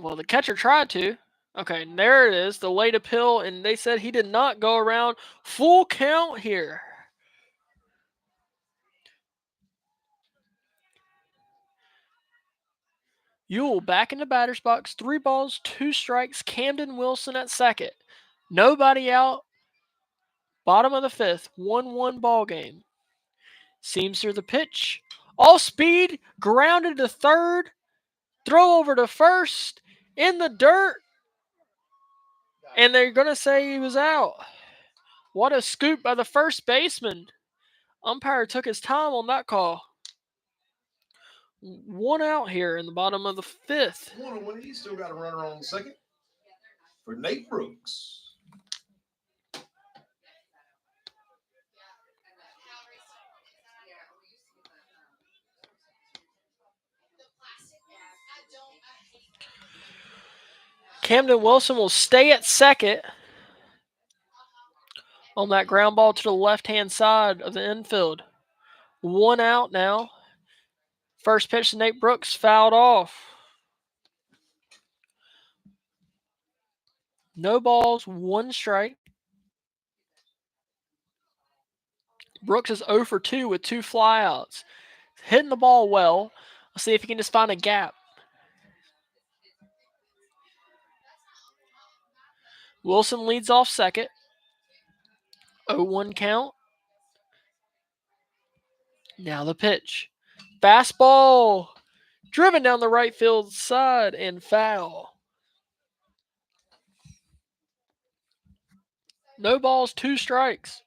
Well, the catcher tried to. Okay, there it is. The late appeal, and they said he did not go around. Full count here. Yule back in the batter's box. 3 balls, 2 strikes. Camden Wilson at second. Nobody out. Bottom of the 5th. 1-1 ball game. Seamster the pitch. All speed. Grounded to third. Throw over to first. In the dirt. And they're going to say he was out. What a scoop by the first baseman. Umpire took his time on that call. 1 out here in the bottom of the 5th. 1 away. Still got a runner on second for Nate Brooks. Camden Wilson will stay at second on that ground ball to the left-hand side of the infield. 1 out now. First pitch to Nate Brooks, fouled off. No balls, 1 strike. Brooks is 0 for 2 with 2 flyouts. Hitting the ball well. Let's see if he can just find a gap. Wilson leads off second. 0-1 count. Now the pitch. Fastball. Driven down the right field side and foul. No balls, 2 strikes.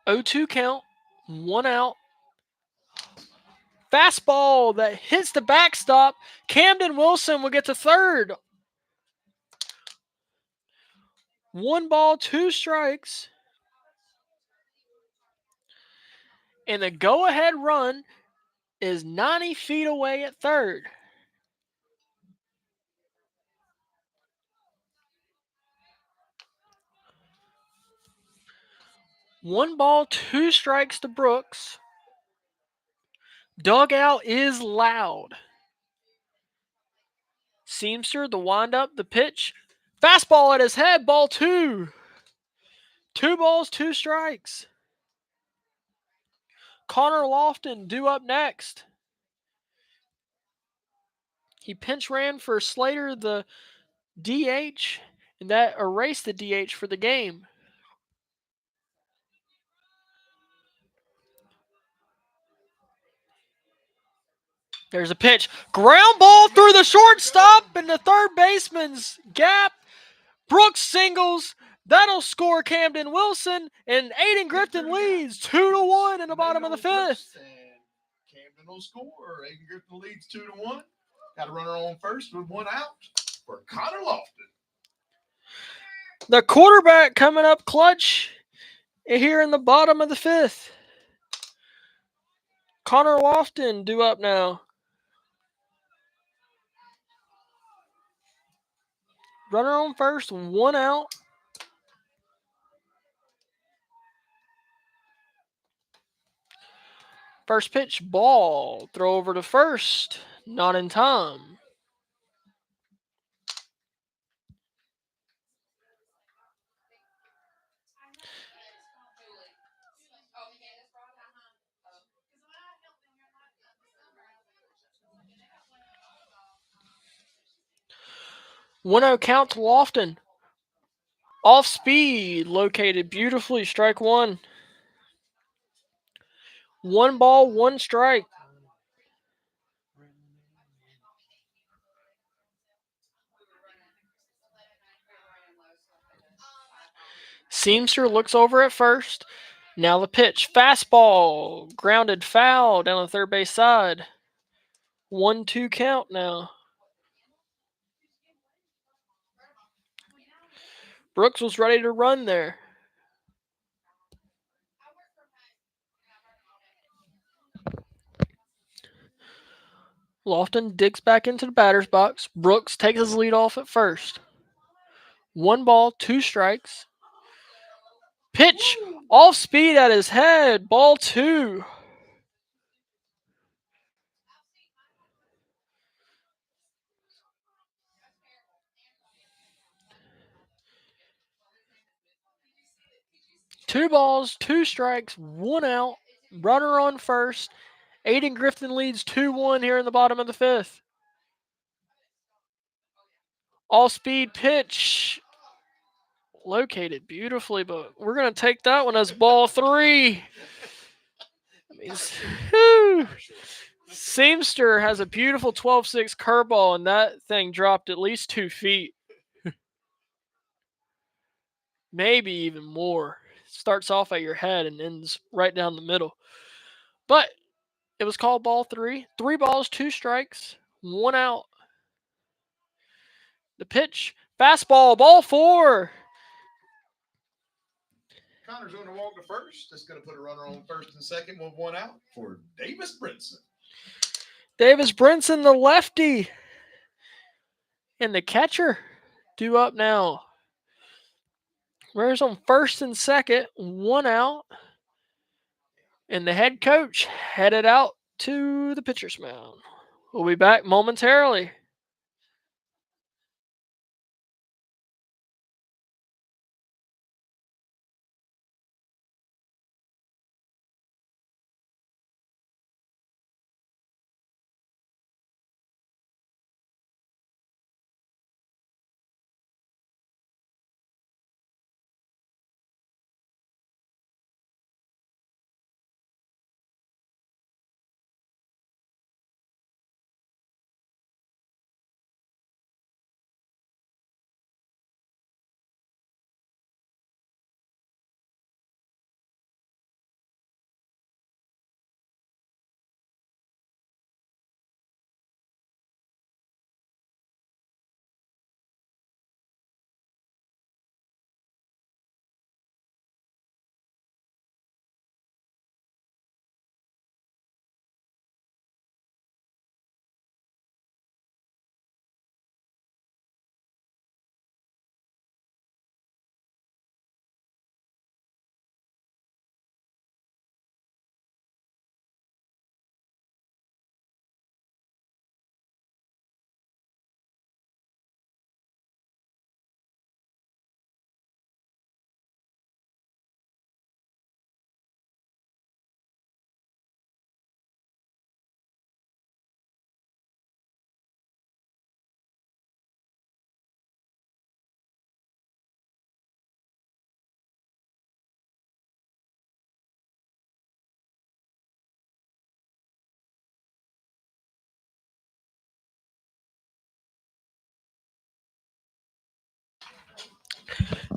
Oh-2 count. 1 out. Fastball that hits the backstop. Camden Wilson will get to third. 1 ball, 2 strikes. And the go-ahead run is 90 feet away at third. One ball, 2 strikes to Brooks. Dugout is loud. Seamster, the windup, the pitch. Fastball at his head, ball 2. 2 balls, 2 strikes. Connor Lofton due up next. He pinch ran for Slater, the DH, and that erased the DH for the game. There's a pitch. Ground ball through the shortstop and the third baseman's gap. Brooks singles. That'll score Camden Wilson, and Ayden-Grifton leads 2-1 in the bottom of the 5th. And Camden final score. Ayden-Grifton leads 2-1. Got a runner on first with one out for Connor Lofton. The quarterback coming up clutch here in the bottom of the fifth. Connor Lofton due up now. Runner on first, one out. First pitch, ball. Throw over to first. Not in time. One out count to Lofton. Off speed, located beautifully. Strike one. One ball, one strike. Seamster looks over at first. Now the pitch. Fastball. Grounded foul down the third base side. 1-2 count now. Brooks was ready to run there. Lofton digs back into the batter's box. Brooks takes his lead off at first. One ball, two strikes. Pitch off speed at his head. Ball two. Two balls, two strikes, one out. Runner on first. Ayden-Grifton leads 2-1 here in the bottom of the fifth. All speed pitch. Located beautifully, but we're going to take that one as ball three. Seamster has a beautiful 12-6 curveball, and that thing dropped at least 2 feet. Maybe even more. Starts off at your head and ends right down the middle. But it was called ball three. 3 balls, 2 strikes, 1 out. The pitch, fastball, ball 4. Connor's going to walk to first. That's going to put a runner on first and second with 1 out for Davis Brinson. Davis Brinson, the lefty. And the catcher due up now. Runners on first and second, 1 out. And the head coach headed out to the pitcher's mound. We'll be back momentarily.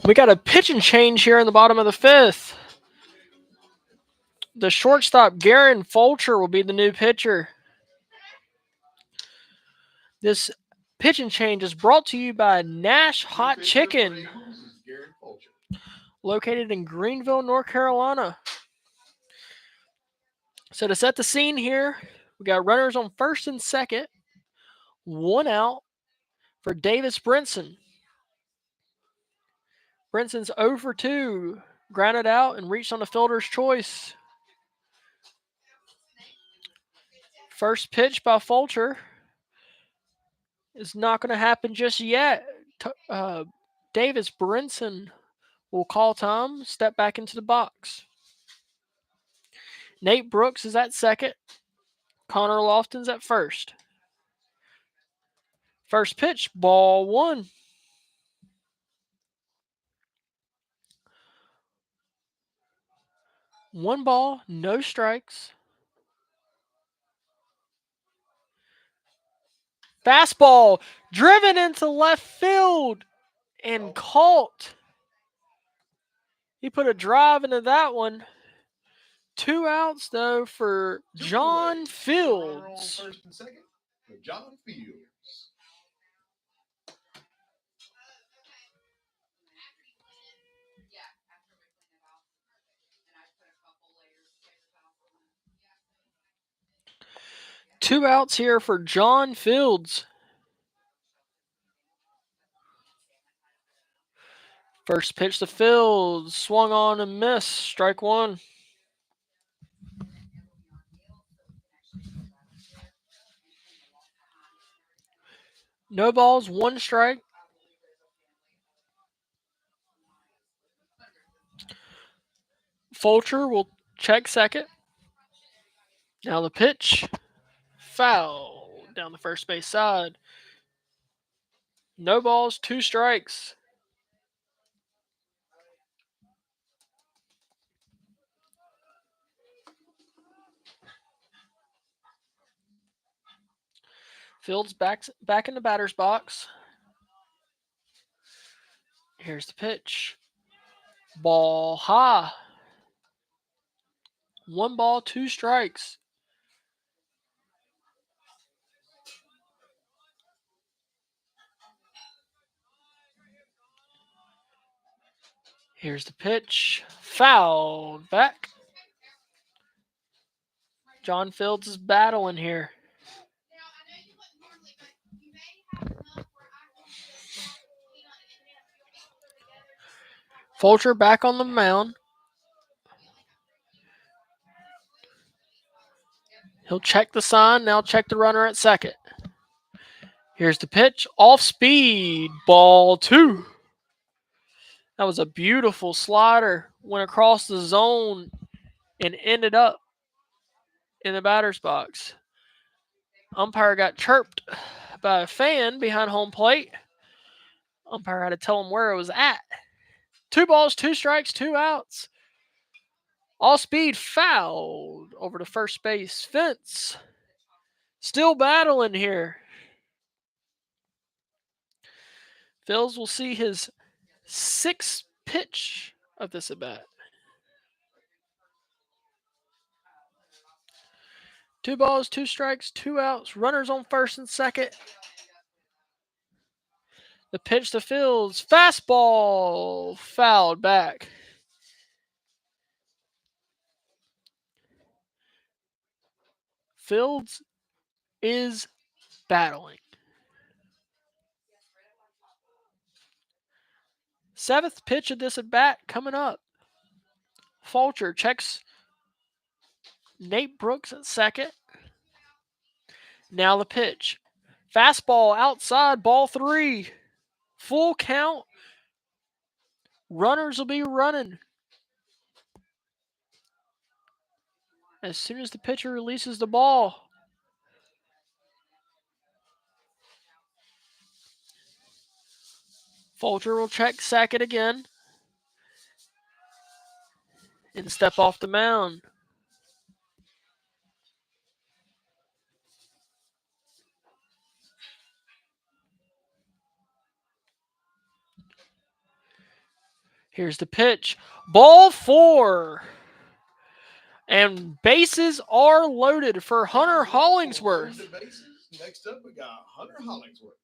We got a pitching change here in the bottom of the fifth. The shortstop, Garen Fulcher, will be the new pitcher. This pitching change is brought to you by Nash Hot Chicken, located in Greenville, North Carolina. So to set the scene here, we got runners on first and second, 1 out for Davis Brinson. Brinson's 0 for 2, grounded out and reached on the fielder's choice. First pitch by Fulcher is not going to happen just yet. Davis Brinson will call time, step back into the box. Nate Brooks is at second. Connor Lofton's at first. First pitch, ball 1. 1 ball, no strikes. Fastball driven into left field and caught. He put a drive into that one. 2 outs, though, for John Fields. First and second for John Fields. Two outs here for John Fields. First pitch to Fields, swung on and missed. Strike 1. No balls, 1 strike. Fulcher will check second. Now the pitch. Foul down the first base side. No balls, 2 strikes. Fields back in the batter's box. Here's the pitch. Ball high. 1 ball, 2 strikes. Here's the pitch. Fouled back. John Fields is battling here. Fulcher back on the mound. He'll check the sign, now check the runner at second. Here's the pitch. Off speed. Ball 2. That was a beautiful slider. Went across the zone and ended up in the batter's box. Umpire got chirped by a fan behind home plate. Umpire had to tell him where it was at. 2 balls, 2 strikes, 2 outs. All speed fouled over to first base fence. Still battling here. Fields will see his 6th pitch of this at bat. 2 balls, 2 strikes, 2 outs. Runners on first and second. The pitch to Fields. Fastball fouled back. Fields is battling. 7th pitch of this at bat coming up. Fulcher checks Nate Brooks at second. Now the pitch. Fastball outside, ball 3. Full count. Runners will be running as soon as the pitcher releases the ball. Fulcher will check second again and step off the mound. Here's the pitch. Ball 4. And bases are loaded for Hunter Hollingsworth. The bases. Next up, we got Hunter Hollingsworth.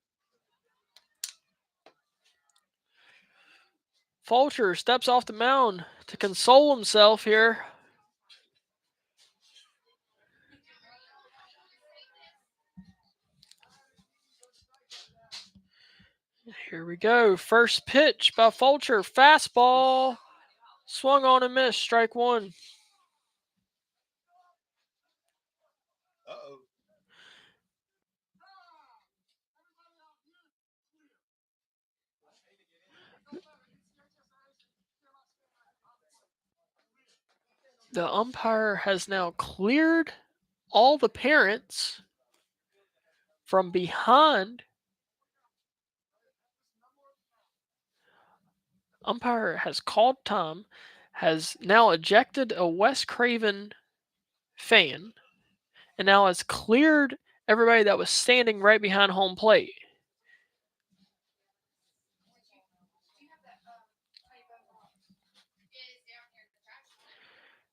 Fulcher steps off the mound to console himself here. Here we go. First pitch by Fulcher. Fastball. Swung on and missed. Strike one. Uh-oh. The umpire has now cleared all the parents from behind. Umpire has called time, has now ejected a Wes Craven fan, and now has cleared everybody that was standing right behind home plate.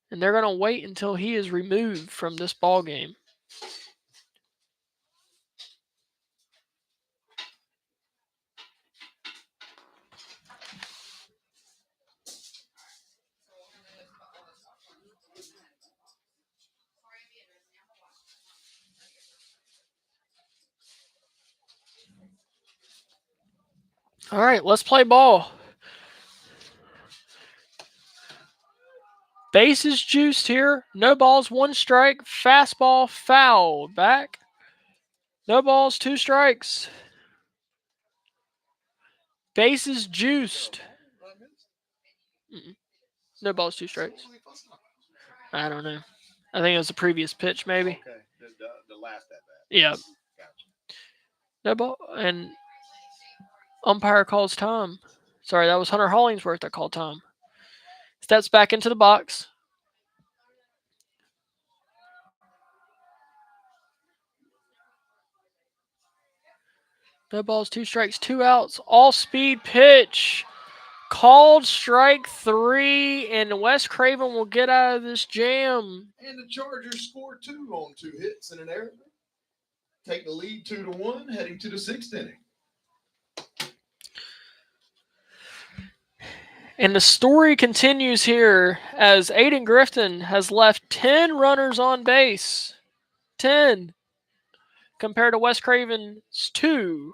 And they're going to wait until he is removed from this ball game. All right, let's play ball. Bases juiced here. No balls, one strike. Fastball fouled back. No balls, two strikes. Bases juiced. No balls, two strikes. I don't know. I think it was the previous pitch, maybe. Okay, the last at bat. Yeah. Gotcha. No ball, and umpire calls time. Sorry, that was Hunter Hollingsworth that called time. Steps back into the box. No balls, two strikes, two outs. All speed pitch. Called strike three, and Wes Craven will get out of this jam. And the Chargers score 2 on 2 hits and an error. Take the lead 2-1, heading to the 6th inning. And the story continues here as Ayden-Grifton has left 10 runners on base. 10 compared to Wes Craven's 2.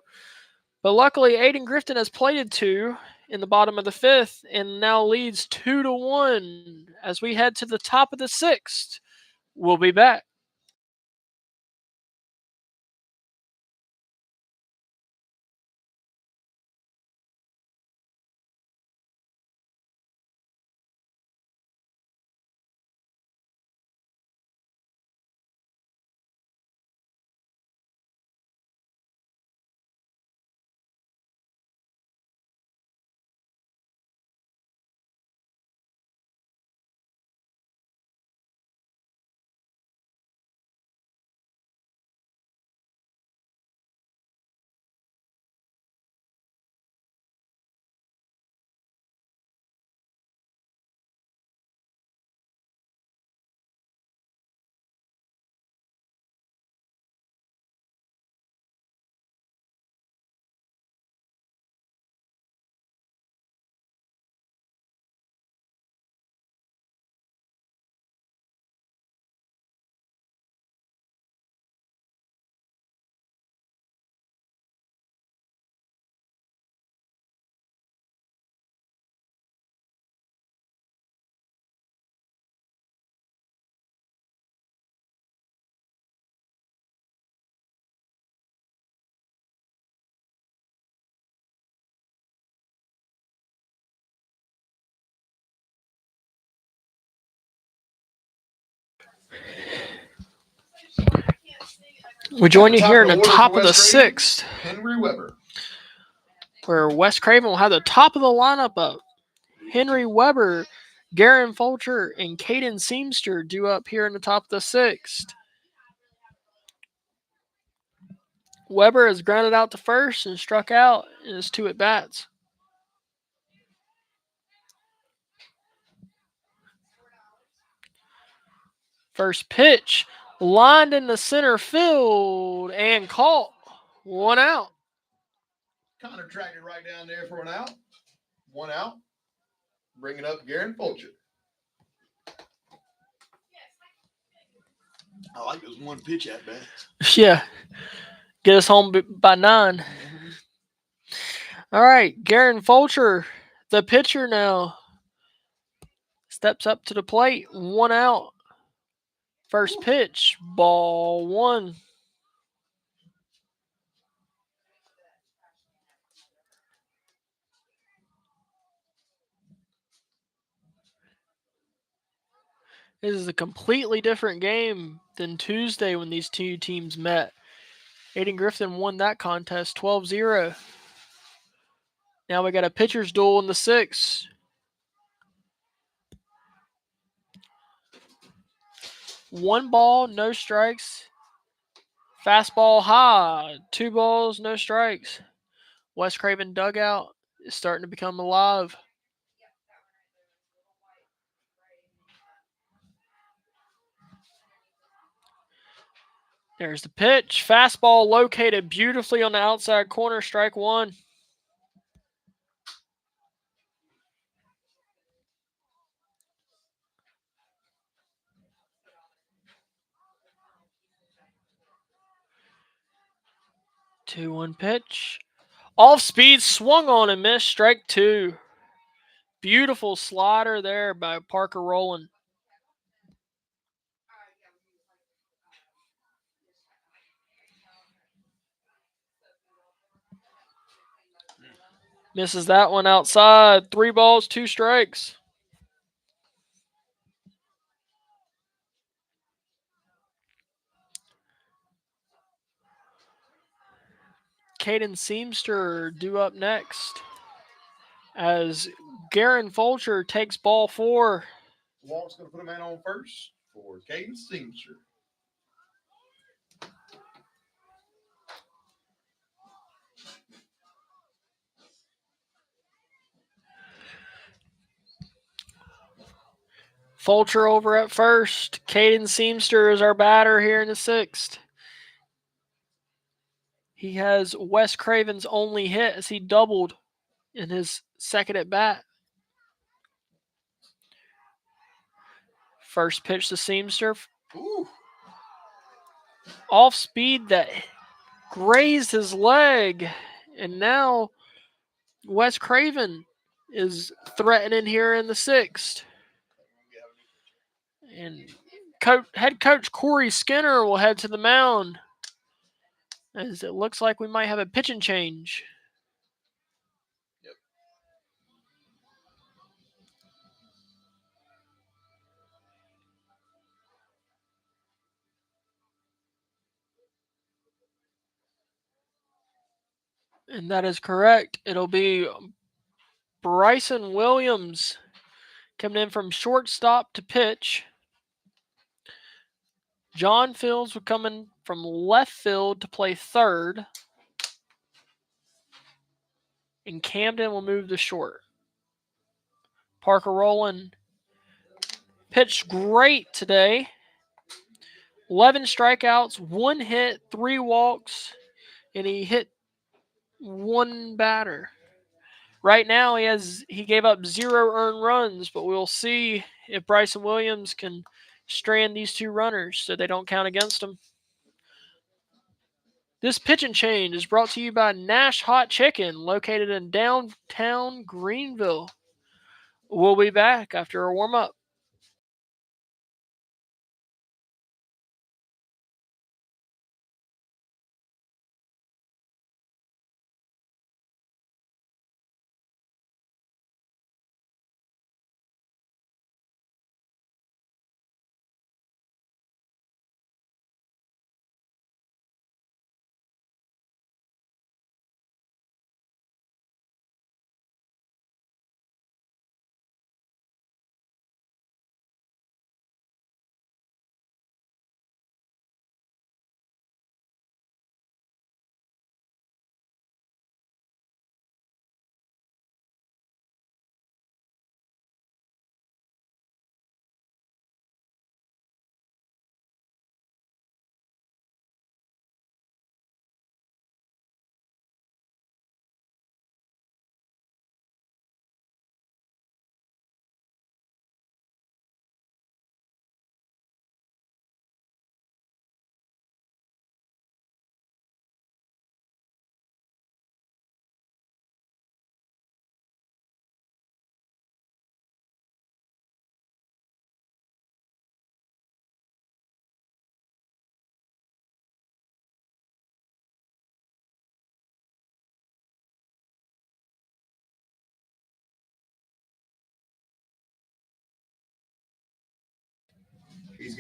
But luckily, Ayden-Grifton has plated 2 in the bottom of the 5th and now leads 2-1 as we head to the top of the 6th. We'll be back. We join you here in the top of the 6th. Henry Weber. Where Wes Craven will have the top of the lineup up. Henry Weber, Garen Fulcher, and Caden Seamster due up here in the top of the 6th. Weber has grounded out to first and struck out in his 2 at-bats. First pitch lined in the center field and caught. 1 out. Connor tracked it right down there for an out. 1 out. Bring it up, Garen Fulcher. I like this one pitch at bat. Yeah. Get us home by 9. All right. Garen Fulcher, the pitcher now, steps up to the plate. 1 out. First pitch, ball 1. This is a completely different game than Tuesday when these two teams met. Ayden-Grifton won that contest 12-0. Now we got a pitcher's duel in the 6th. 1 ball, no strikes. Fastball high. 2 balls, no strikes. West Craven dugout is starting to become alive. There's the pitch. Fastball located beautifully on the outside corner. Strike 1. Two one pitch. Off speed, swung on and missed. Strike 2. Beautiful slider there by Parker Rowland. Misses that one outside. 3 balls, 2 strikes. Caden Seamster due up next as Garen Fulcher takes ball 4. Walt's going to put a man on first for Caden Seamster. Fulcher over at first. Caden Seamster is our batter here in the 6th. He has Wes Craven's only hit as he doubled in his second at bat. First pitch to Seamster. Ooh. Off speed that grazed his leg. And now Wes Craven is threatening here in the 6th. And head coach Corey Skinner will head to the mound as it looks like we might have a pitching change. Yep. And that is correct. It'll be Bryson Williams coming in from shortstop to pitch. John Fields will come in from left field to play third. And Camden will move to short. Parker Rowland pitched great today. 11 strikeouts, 1 hit, 3 walks, and he hit 1 batter. Right now he gave up 0 earned runs, but we'll see if Bryson Williams can strand these 2 runners so they don't count against him. This pitching change is brought to you by Nash Hot Chicken, located in downtown Greenville. We'll be back after a warm-up.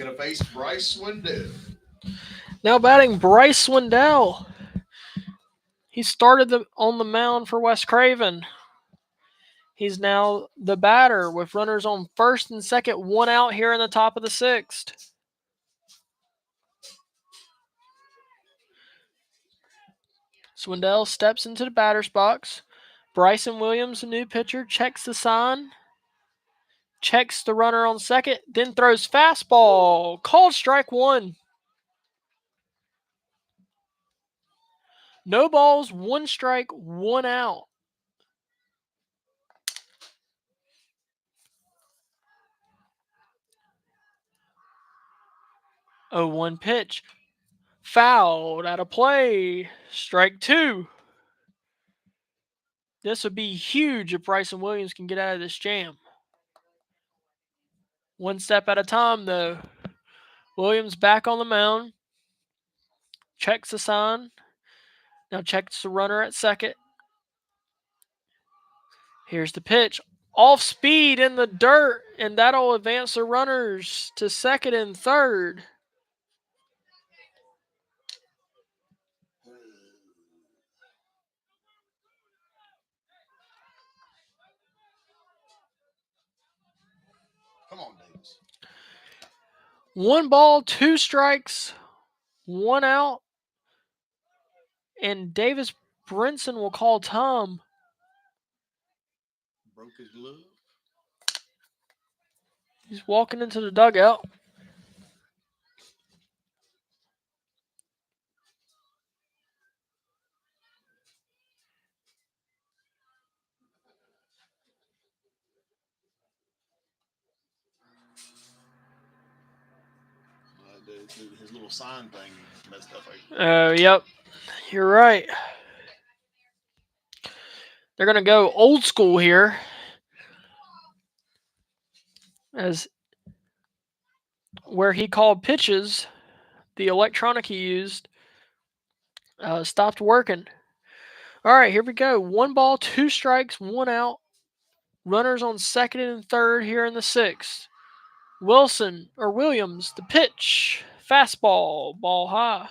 going to face Bryce Swindell. Now batting Bryce Swindell. He started on the mound for West Craven. He's now the batter with runners on first and second, one out here in the top of the sixth. Swindell steps into the batter's box. Bryson Williams, the new pitcher, checks the sign, checks the runner on second, then throws fastball. Called strike one. No balls, one strike, one out. 0-1 pitch. Fouled out of play. Strike two. This would be huge if Bryson Williams can get out of this jam. One step at a time, though. Williams back on the mound. Checks the sign. Now checks the runner at second. Here's the pitch. Off speed in the dirt, and that'll advance the runners to second and third. Come on, Davis. 1 ball, 2 strikes, 1 out. And Davis Brinson will call Tom. Broke his glove. He's walking into the dugout. His little sign thing messed up. Oh, yep. You're right. They're going to go old school here. As where he called pitches, the electronic he used stopped working. All right, here we go. 1 ball, 2 strikes, 1 out. Runners on second and third here in the sixth. Williams, the pitch. Fastball, ball high.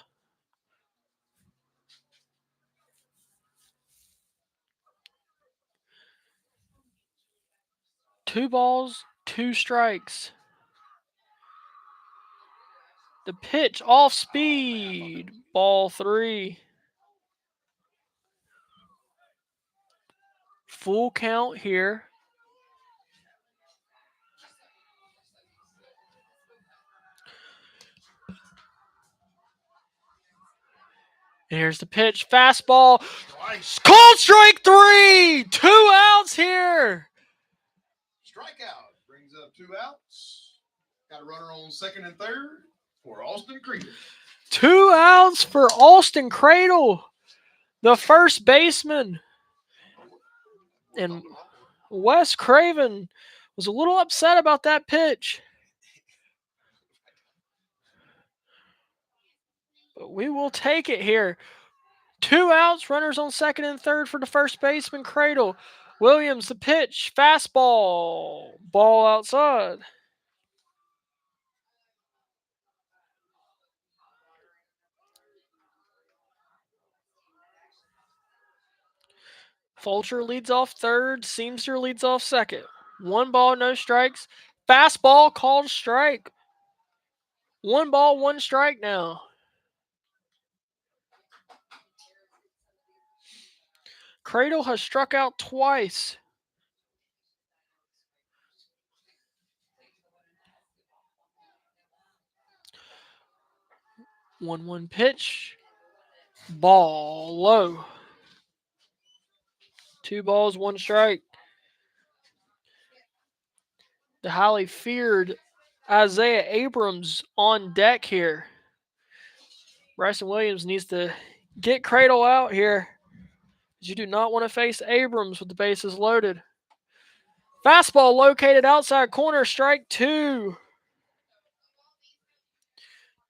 Two balls, 2 strikes. The pitch off speed. Ball 3. Full count here. And here's the pitch. Fastball. Called strike 3. 2 outs here. Strikeout brings up 2 outs. Got a runner on second and third for Austin Craven. 2 outs for Austin Cradle, the first baseman. And Wes Craven was a little upset about that pitch. But we will take it here. 2 outs, runners on second and third for the first baseman, Cradle. Williams, the pitch, fastball, ball outside. Fulcher leads off third, Seamster leads off second. 1 ball, no strikes. Fastball called strike. 1 ball, 1 strike now. Cradle has struck out twice. One pitch. Ball low. 2 balls, 1 strike. The highly feared Isaiah Abrams on deck here. Bryson Williams needs to get Cradle out here. You do not want to face Abrams with the bases loaded. Fastball located outside corner, strike 2.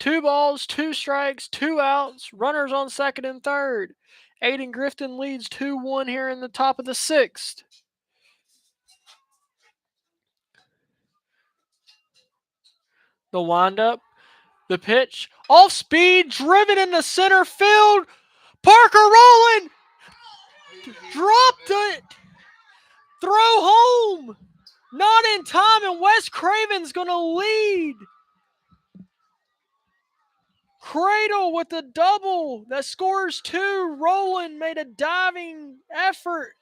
2 balls, 2 strikes, 2 outs, runners on second and third. Ayden-Grifton leads 2-1 here in the top of the sixth. The windup, the pitch, off speed, driven into center field. Parker rolling, dropped it, throw home. Not in time, and Wes Craven's going to lead. Cradle with a double that scores 2. Roland made a diving effort.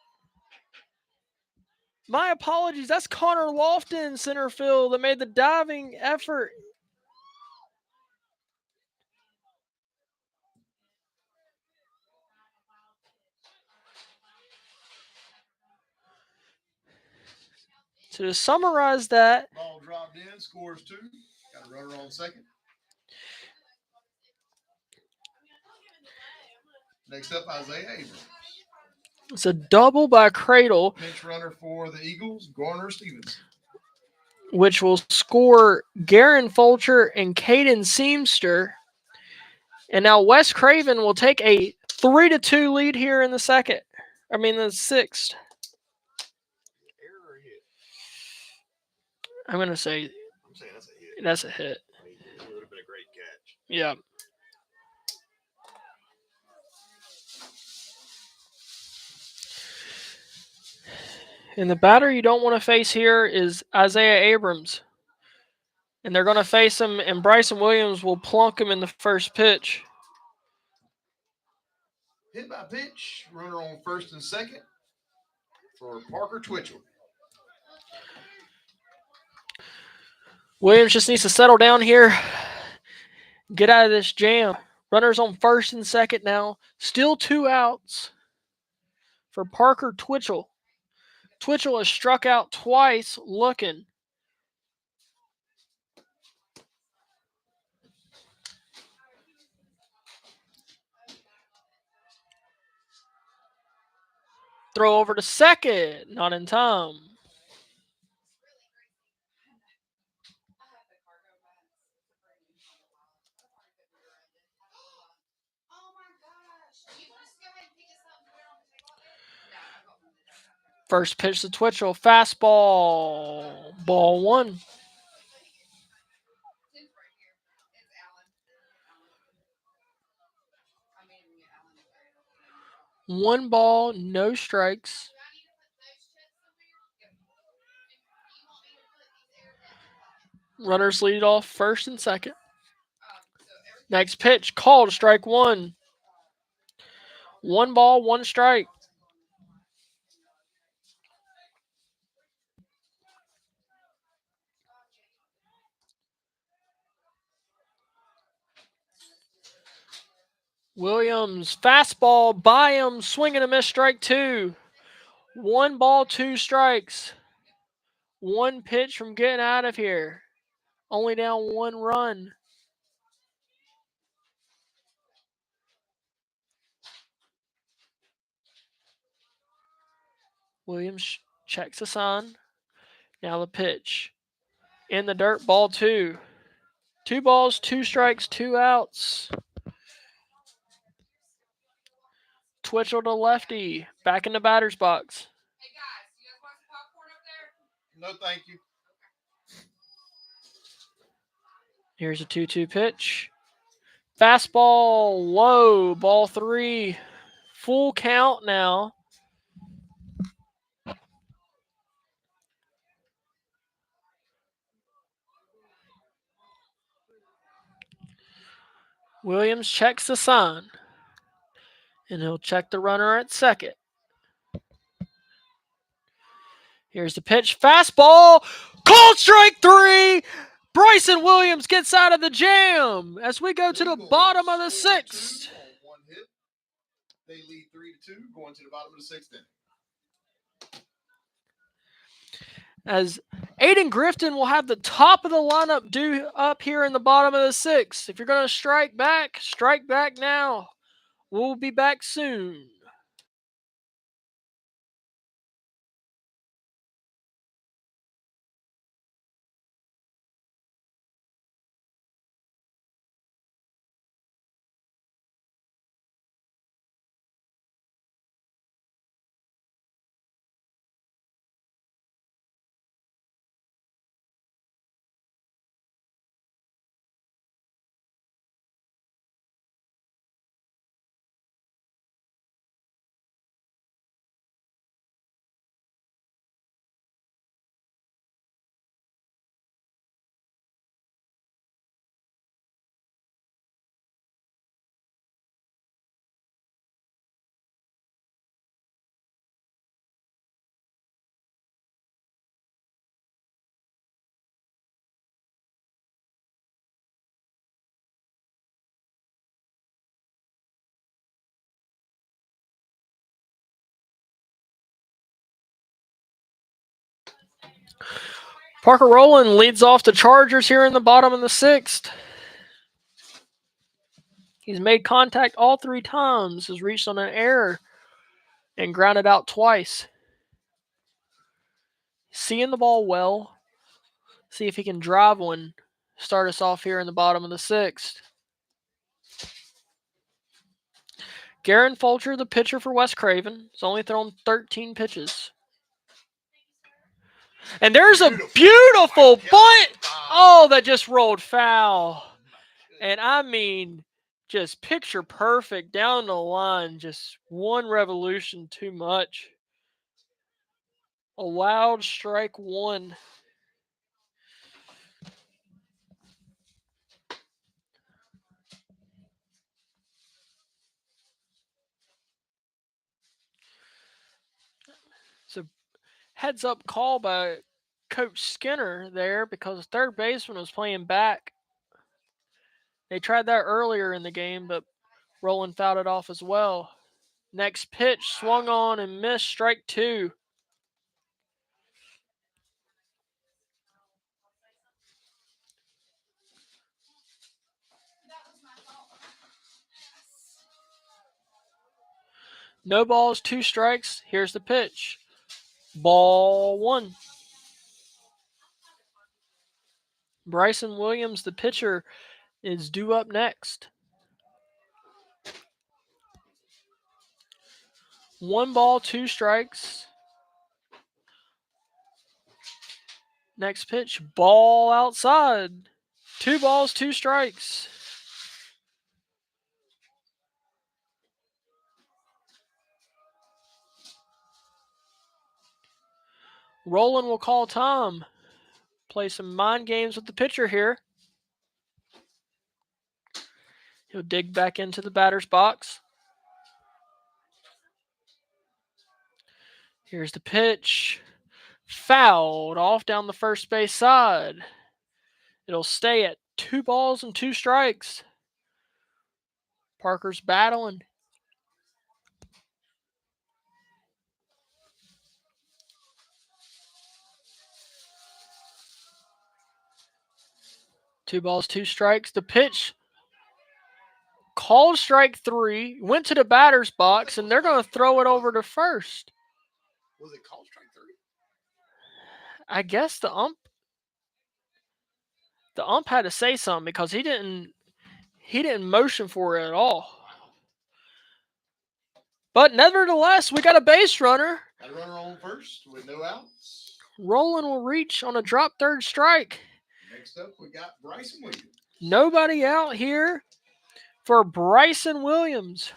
My apologies. That's Connor Lofton, center field, that made the diving effort. So to summarize that, ball dropped in, scores 2. Got a runner on second. Next up, Isaiah Abrams. it's a double by Cradle, Pinch runner for the Eagles, Garner Stevens. which will score Garen Fulcher and Caden Seamster. And now Wes Craven will take a 3-2 lead here in the sixth. I'm going to say that's a hit. I mean, it would have been a great catch. Yeah. And the batter you don't want to face here is Isaiah Abrams. And they're going to face him, and Bryson Williams will plunk him in the first pitch. Hit by pitch, runner on first and second for Parker Twitchell. Williams just needs to settle down here, get out of this jam. Runners on first and second now. Still 2 outs for Parker Twitchell. Twitchell has struck out twice looking. Throw over to second, not in time. First pitch to Twitchell, fastball, ball 1. One ball, no strikes. Runners lead off first and second. Next pitch, called strike 1. 1 ball, 1 strike. Williams, fastball by him, swinging a miss, strike 2. 1 ball, 2 strikes. 1 pitch from getting out of here. Only down 1 run. Williams checks the sign. Now the pitch. In the dirt, ball 2. 2 balls, 2 strikes, 2 outs. Twitchell to lefty. Back in the batter's box. Hey guys, you guys want some popcorn up there? No, thank you. Here's a 2-2 pitch. Fastball low, ball 3. Full count now. Williams checks the sign. And he'll check the runner at second. Here's the pitch. Fastball. Called strike 3. Bryson Williams gets out of the jam as we go to the bottom of the 6th. On 1 hit. They lead 3-2, going to the bottom of the 6th inning. As Ayden-Grifton will have the top of the lineup due up here in the bottom of the 6th. If you're going to strike back now. We'll be back soon. Parker Rowland leads off the Chargers here in the bottom of the 6th. He's made contact all 3 times, has reached on an error, and grounded out twice. Seeing the ball well. See if he can drive one. Start us off here in the bottom of the 6th. Garen Fulcher, the pitcher for West Craven, has only thrown 13 pitches. And there's a beautiful bunt. Oh, that just rolled foul. And I mean, just picture perfect down the line. Just one revolution too much. Allowed strike 1. So heads up call by Coach Skinner there because the third baseman was playing back. They tried that earlier in the game, but Rowland fouled it off as well. Next pitch, swung on and missed, strike 2. No balls, 2 strikes. Here's the pitch. Ball 1. Bryson Williams, the pitcher, is due up next. 1 ball, 2 strikes. Next pitch, ball outside. 2 balls, 2 strikes. Rowland will call time. Play some mind games with the pitcher here. He'll dig back into the batter's box. Here's the pitch. Fouled off down the first base side. It'll stay at 2 balls and 2 strikes. Parker's battling. Two balls, 2 strikes. The pitch called strike 3, went to the batter's box, and they're going to throw it over to first. Was it called strike 3? I guess the ump had to say something because he didn't motion for it at all. But nevertheless, we got a base runner. Got a runner on first with no outs. Rowland will reach on a drop third strike. Next up, we got Bryson Williams. Nobody out here for Bryson Williams.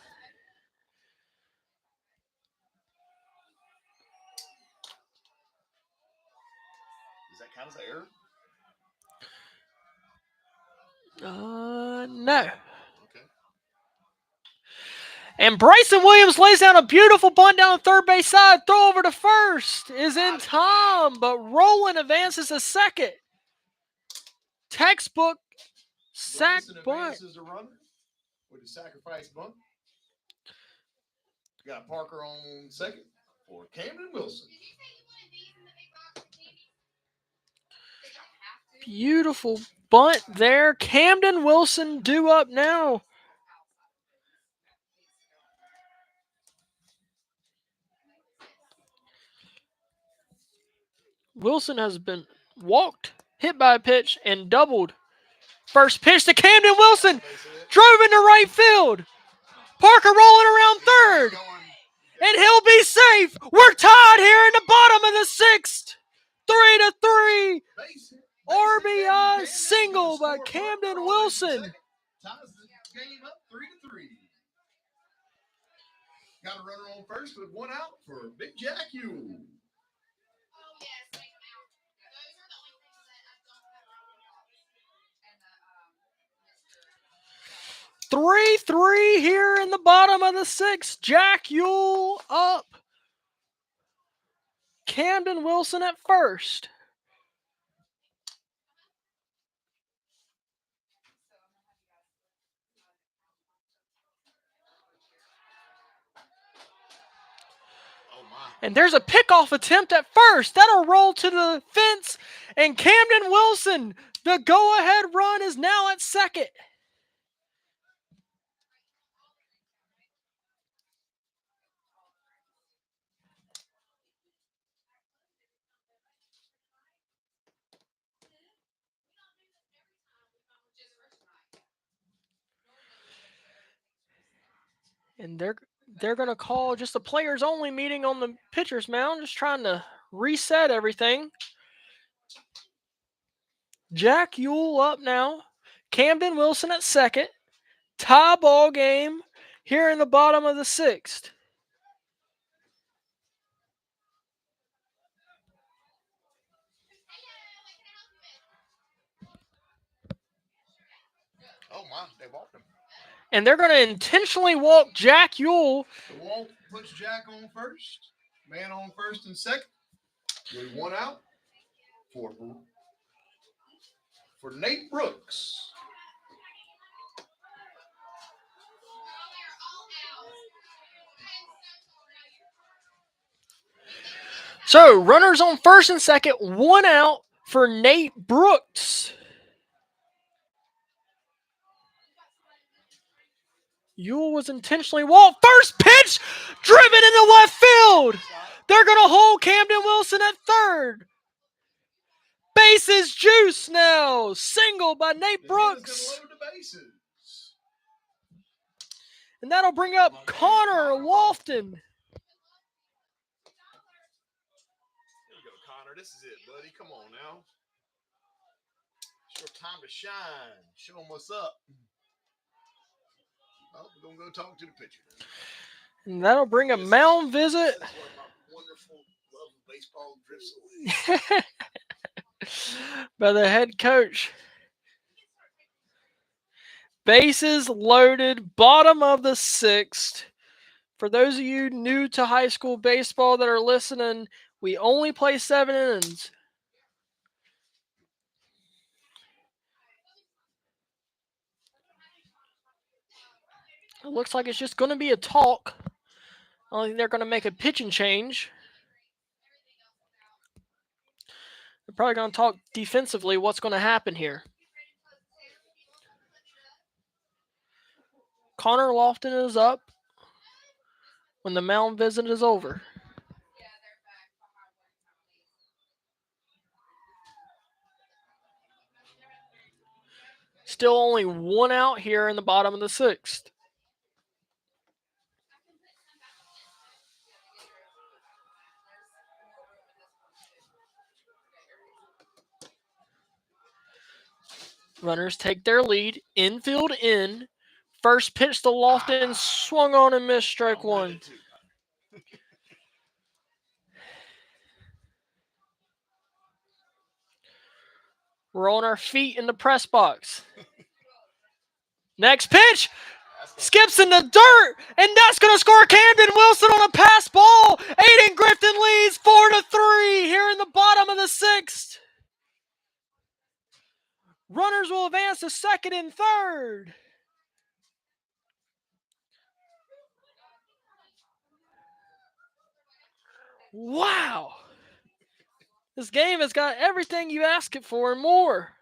Does that count as an error? No. Okay. And Bryson Williams lays down a beautiful bunt down the third base side. Throw over to first is in time, but Rowland advances to second. Textbook sack Bryson bunt. advances a runner with a sacrifice bunt. We got Parker on second for Camden Wilson. Beautiful bunt there. Camden Wilson due up now. Wilson has been walked, hit by a pitch, and doubled. First pitch to Camden Wilson. Drove into right field. Parker rolling around third. And he'll be safe. We're tied here in the bottom of the 6th. 3-3. RBI single by Camden Wilson. Ties the game up 3-3. Got a runner on first with 1 out for Big Jack Yule. 3-3 here in the bottom of the 6th. Jack Yule up. Camden Wilson at first. Oh my. And there's a pickoff attempt at first. That'll roll to the fence. And Camden Wilson, the go-ahead run is now at second. And they're going to call just a players only meeting on the pitcher's mound, just trying to reset everything. Jack Ewell up now. Camden Wilson at second. Tie ball game here in the bottom of the sixth. Oh my, they walked him. And they're going to intentionally walk Jack Ewell. The walk puts Jack on first. Man on first and second. With one out for Nate Brooks. So, runners on first and second, one out for Nate Brooks. Ewell was intentionally walked. First pitch, driven into left field. They're going to hold Camden Wilson at third. Bases juice now. Single by Nate Brooks. Load the bases. And that'll bring up Connor Lofton. There you go, Connor. This is it, buddy. Come on now. It's your time to shine. Show them what's up. Oh, we're going to go talk to the pitcher. And that'll bring a mound visit. This is where my wonderful love of baseball drifts away. By the head coach. Bases loaded, bottom of the sixth. For those of you new to high school baseball that are listening, we only play 7 innings. It looks like it's just going to be a talk. I don't think they're going to make a pitching change. They're probably going to talk defensively what's going to happen here. Connor Lofton is up when the mound visit is over. Still only one out here in the bottom of the sixth. Runners take their lead. Infield in. First pitch to Lofton. Swung on and missed, strike one. We're on our feet in the press box. Next pitch. Skips in the dirt. And that's going to score Camden Wilson on a pass ball. Ayden-Grifton leads 4-3 here in the bottom of the sixth. Runners will advance to second and third. Wow. This game has got everything you ask it for and more.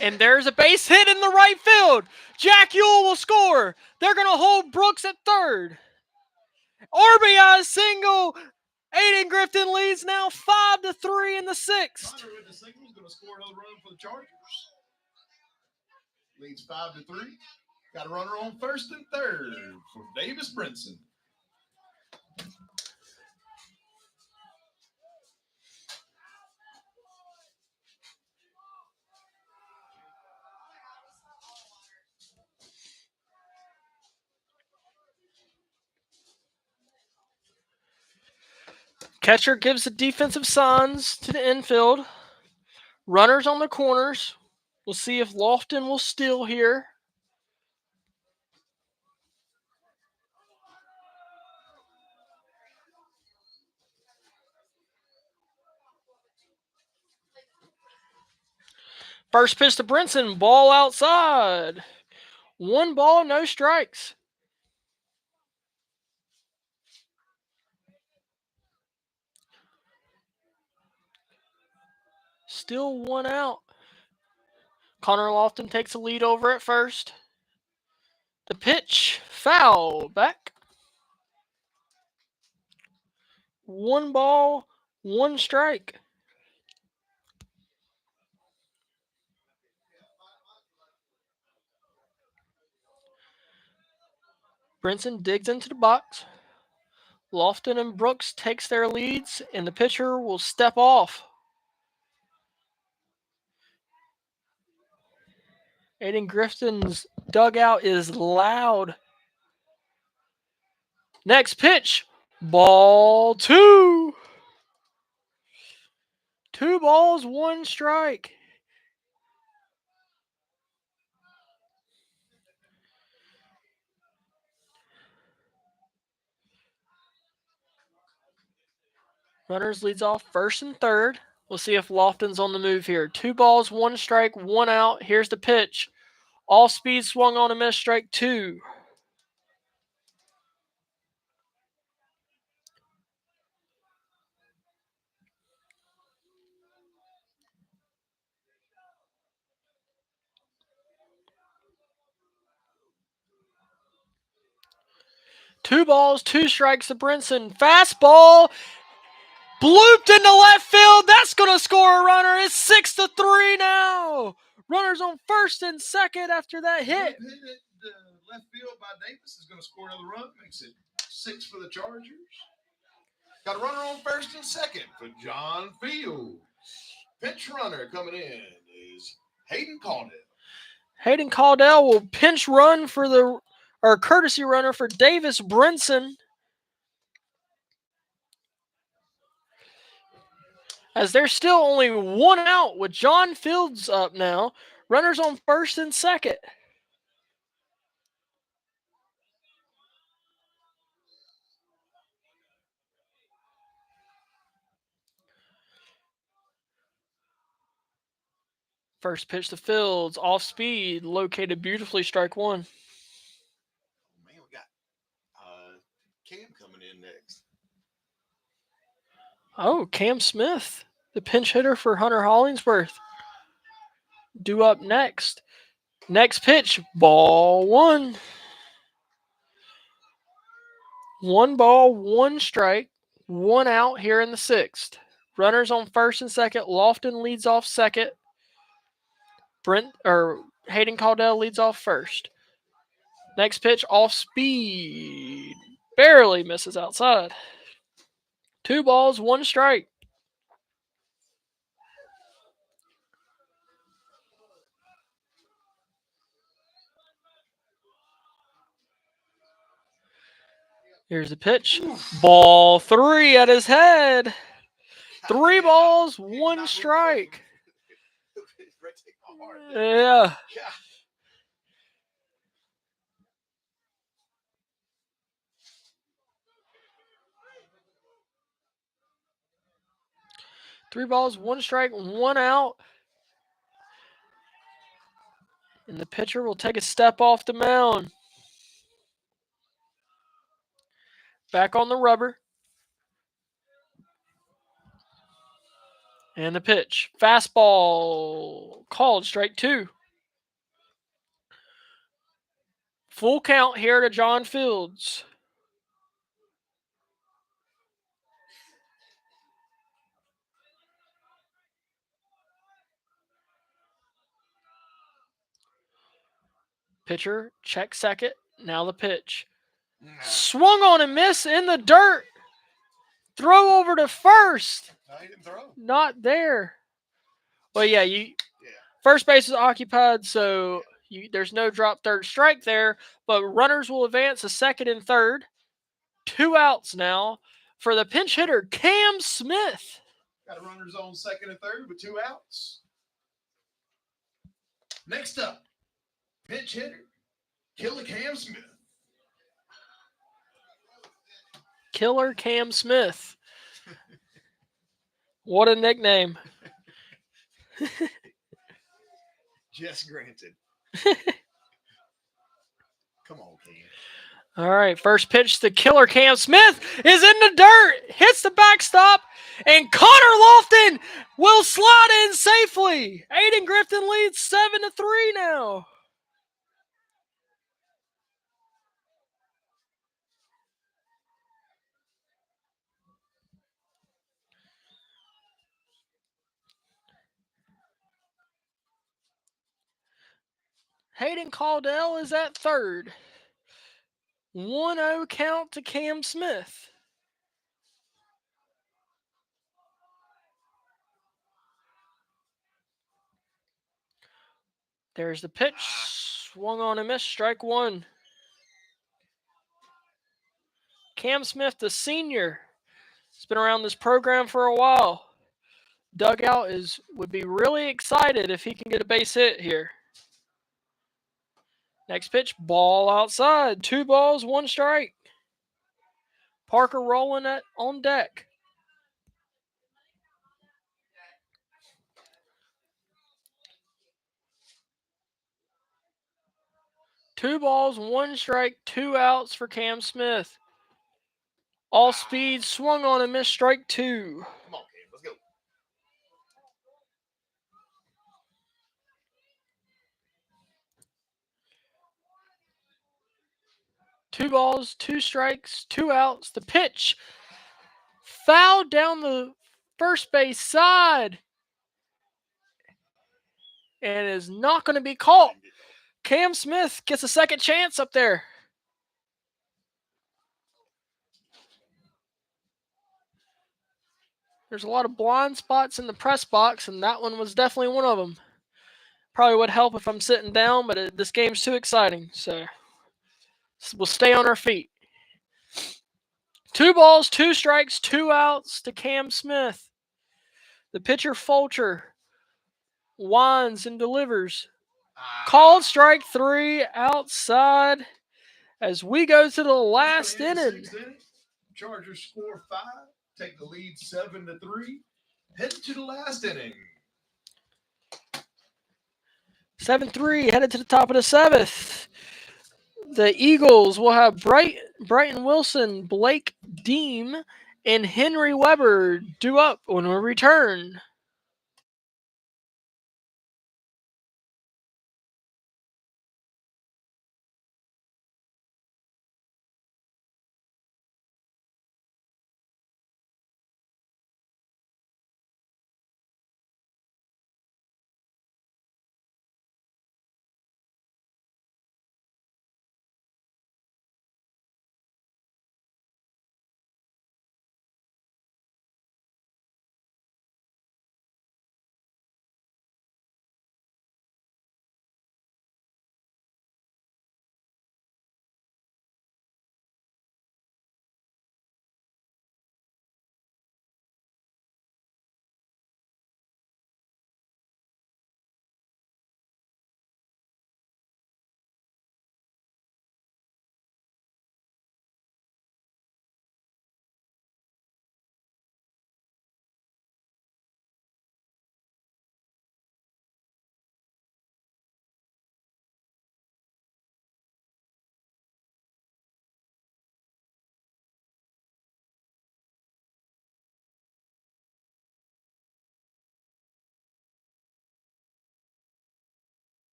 And there's a base hit in the right field. Jack Ewell will score. They're going to hold Brooks at third. RBI single. Ayden-Grifton leads now 5-3 in the sixth. Connor with the single is going to score another run for the Chargers. Leads 5-3. Got a runner on first and third for Davis Brinson. Catcher gives the defensive signs to the infield. Runners on the corners. We'll see if Lofton will steal here. First pitch to Brinson, ball outside. 1 ball, no strikes. Still 1 out. Connor Lofton takes a lead over at first. The pitch, foul, back. 1 ball, 1 strike. Brinson digs into the box. Lofton and Brooks takes their leads, and the pitcher will step off. Ayden-Grifton's dugout is loud. Next pitch, ball 2. 2 balls, 1 strike. Runners leads off first and third. We'll see if Lofton's on the move here. 2 balls, 1 strike, 1 out. Here's the pitch. All speed swung on a miss, strike 2. Two balls, 2 strikes to Brinson. Fastball blooped into left field. That's going to score a runner. It's 6-3 now. Runners on first and second after that hit. Hit left field by Davis is going to score another run. Makes it 6 for the Chargers. Got a runner on first and second for John Field. Pinch runner coming in is Hayden Caldwell. Hayden Caldwell will pinch run for the courtesy runner for Davis Brinson. As there's still only 1 out with John Fields up now. Runners on first and second. First pitch to Fields, off speed, located beautifully, strike 1. Man, we got Cam coming in next. Oh, Cam Smith, the pinch hitter for Hunter Hollingsworth, due up next. Next pitch, ball 1. 1 ball, 1 strike, 1 out here in the 6th. Runners on first and second. Lofton leads off second. Hayden Caldwell leads off first. Next pitch, off speed. Barely misses outside. 2 balls, 1 strike. Here's the pitch. Ball 3 at his head. 3 balls, 1 strike. Yeah. 3 balls, 1 strike, 1 out. And the pitcher will take a step off the mound. Back on the rubber. And the pitch. Fastball called, strike 2. Full count here to John Fields. Pitcher, check second. Now the pitch. Swung on and miss in the dirt. Throw over to first. No, he didn't throw. Not there. Well, yeah, first base is occupied, so there's no drop third strike there, but runners will advance to second and third. 2 outs now for the pinch hitter, Cam Smith. Got runners on second and third with 2 outs. Next up, pinch hitter, Killer Cam Smith. Killer Cam Smith. What a nickname. Just granted. Come on, Cam. All right, first pitch, the killer Cam Smith is in the dirt, hits the backstop, and Connor Lofton will slide in safely. Ayden-Grifton leads 7-3 now. Hayden Caldwell is at third. 1-0 count to Cam Smith. There's the pitch. Swung on and missed. Strike one. Cam Smith, the senior, has been around this program for a while. Dugout would be really excited if he can get a base hit here. Next pitch, ball outside. 2 balls, 1 strike. Parker rolling on deck. Two balls, 1 strike, 2 outs for Cam Smith. All speed, swung on and missed. Strike 2. Come on, Cam. Let's go. 2 balls, 2 strikes, 2 outs. The pitch fouled down the first base side and is not going to be caught. Cam Smith gets a second chance up there. There's a lot of blind spots in the press box, and that one was definitely one of them. Probably would help if I'm sitting down, but this game's too exciting, so we'll stay on our feet. 2 balls, 2 strikes, 2 outs to Cam Smith. The pitcher, Fulcher, winds and delivers. Called strike 3 outside as we go to the last inning. Chargers score 5, take the lead 7-3, headed to the last inning. 7-3, headed to the top of the 7th. The Eagles will have Brighton Wilson, Blake Deem, and Henry Weber due up when we return.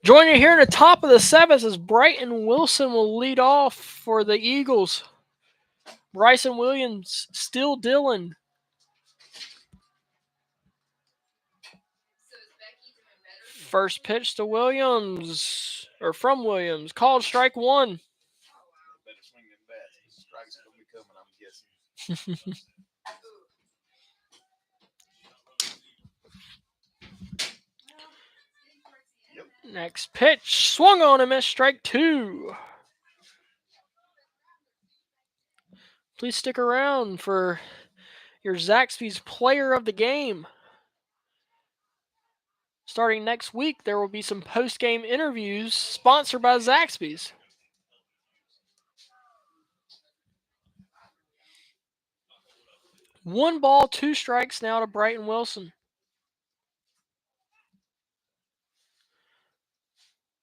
Joining here in the top of the 7th is Brighton Wilson will lead off for the Eagles. Bryson Williams still dealing. First pitch to Williams, or from Williams, called strike 1. Better swing than bat. Strikes will be coming, I'm guessing. Next pitch, swung on and missed. Strike 2. Please stick around for your Zaxby's Player of the Game. Starting next week, there will be some post-game interviews sponsored by Zaxby's. One ball, two strikes now to Brighton Wilson.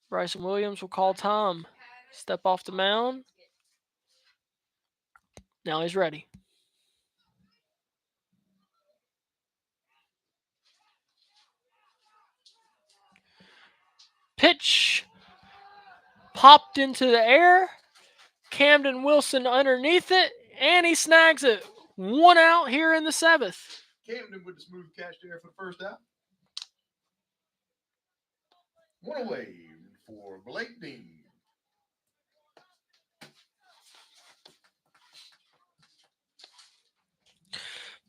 Bryson Williams will call Tom. Step off the mound. Now he's ready. Pitch popped into the air. Camden Wilson underneath it, and he snags it. One out here in the seventh. Camden with the smooth catch there for the first out. One away for Blake Dean.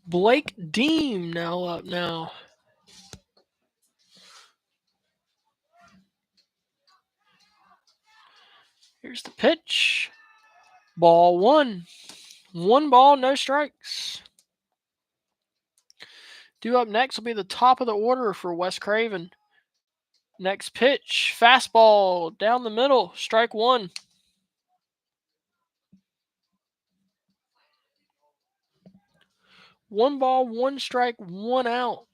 Blake Dean now up now. Here's the pitch. Ball one. One ball, no strikes. Due up next will be the top of the order for Wes Craven. Next pitch, fastball down the middle, strike one. One ball, one strike, one out.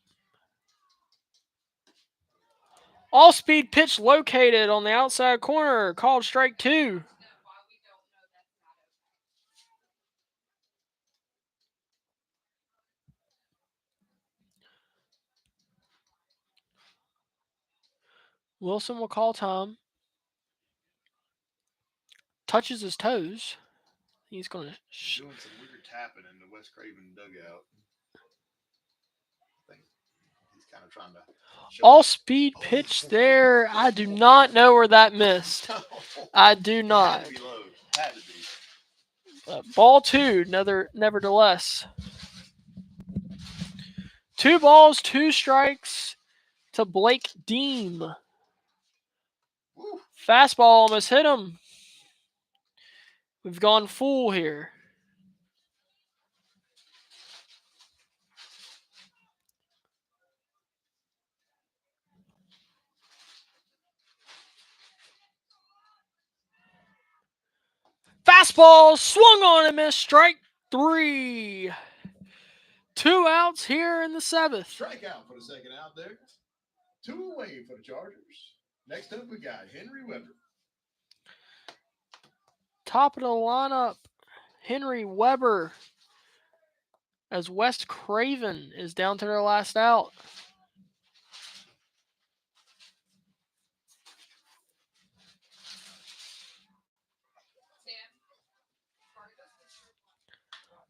All-speed pitch located on the outside corner, called strike two. Wilson will call Tom. Touches his toes. He's going to... Doing some weird tapping in the Wes Craven dugout. I think he's kind of trying to... All-speed pitch there. I do not know where that missed. I do not. Had to be low. Had to be. Ball two, nevertheless. 2 balls, 2 strikes to Blake Deem. Woo. Fastball almost hit him. We've gone full here. Fastball swung on and missed. Strike 3. 2 outs here in the seventh. Strikeout for the second out there. 2 away for the Chargers. Next up, we got Henry Weber. Top of the lineup, Henry Weber, as Wes Craven is down to their last out.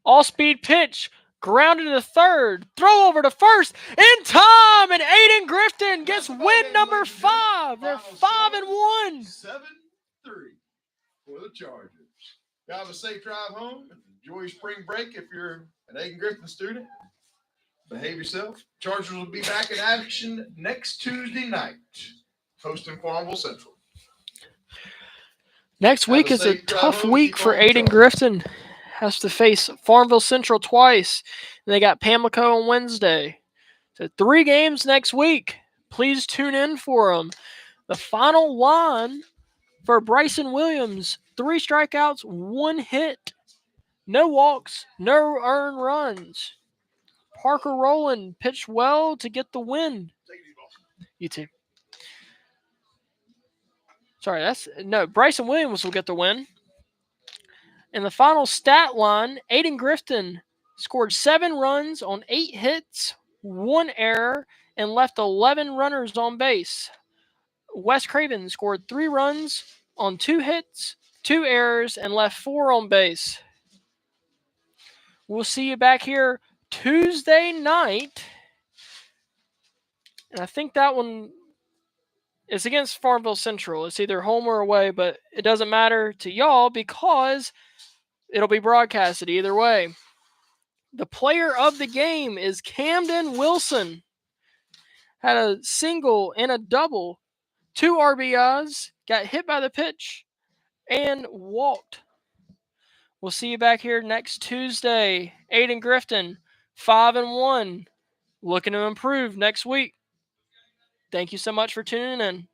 All-speed pitch, grounded to third, throw over to first, in time, and Ayden-Grifton gets win number 5. They're 5-1. 7-3 for the Chargers. Have a safe drive home. Enjoy your spring break if you're an Ayden-Grifton student. Behave yourself. Chargers will be back in action next Tuesday night, hosting Farmville Central. Next week is a tough week for Ayden-Grifton. Has to face Farmville Central twice. And they got Pamlico on Wednesday. So 3 games next week. Please tune in for them. The final line for Bryson Williams, 3 strikeouts, 1 hit. No walks, no earned runs. Parker Rowland pitched well to get the win. You too. Sorry, Bryson Williams will get the win. In the final stat line, Ayden-Grifton scored 7 runs on 8 hits, 1 error, and left 11 runners on base. Wes Craven scored 3 runs on 2 hits, 2 errors, and left 4 on base. We'll see you back here Tuesday night. And I think that one is against Farmville Central. It's either home or away, but it doesn't matter to y'all because it'll be broadcasted either way. The player of the game is Camden Wilson. Had a single and a double, 2 RBIs, got hit by the pitch, and walked. We'll see you back here next Tuesday. Ayden-Grifton, 5-1. Looking to improve next week. Thank you so much for tuning in.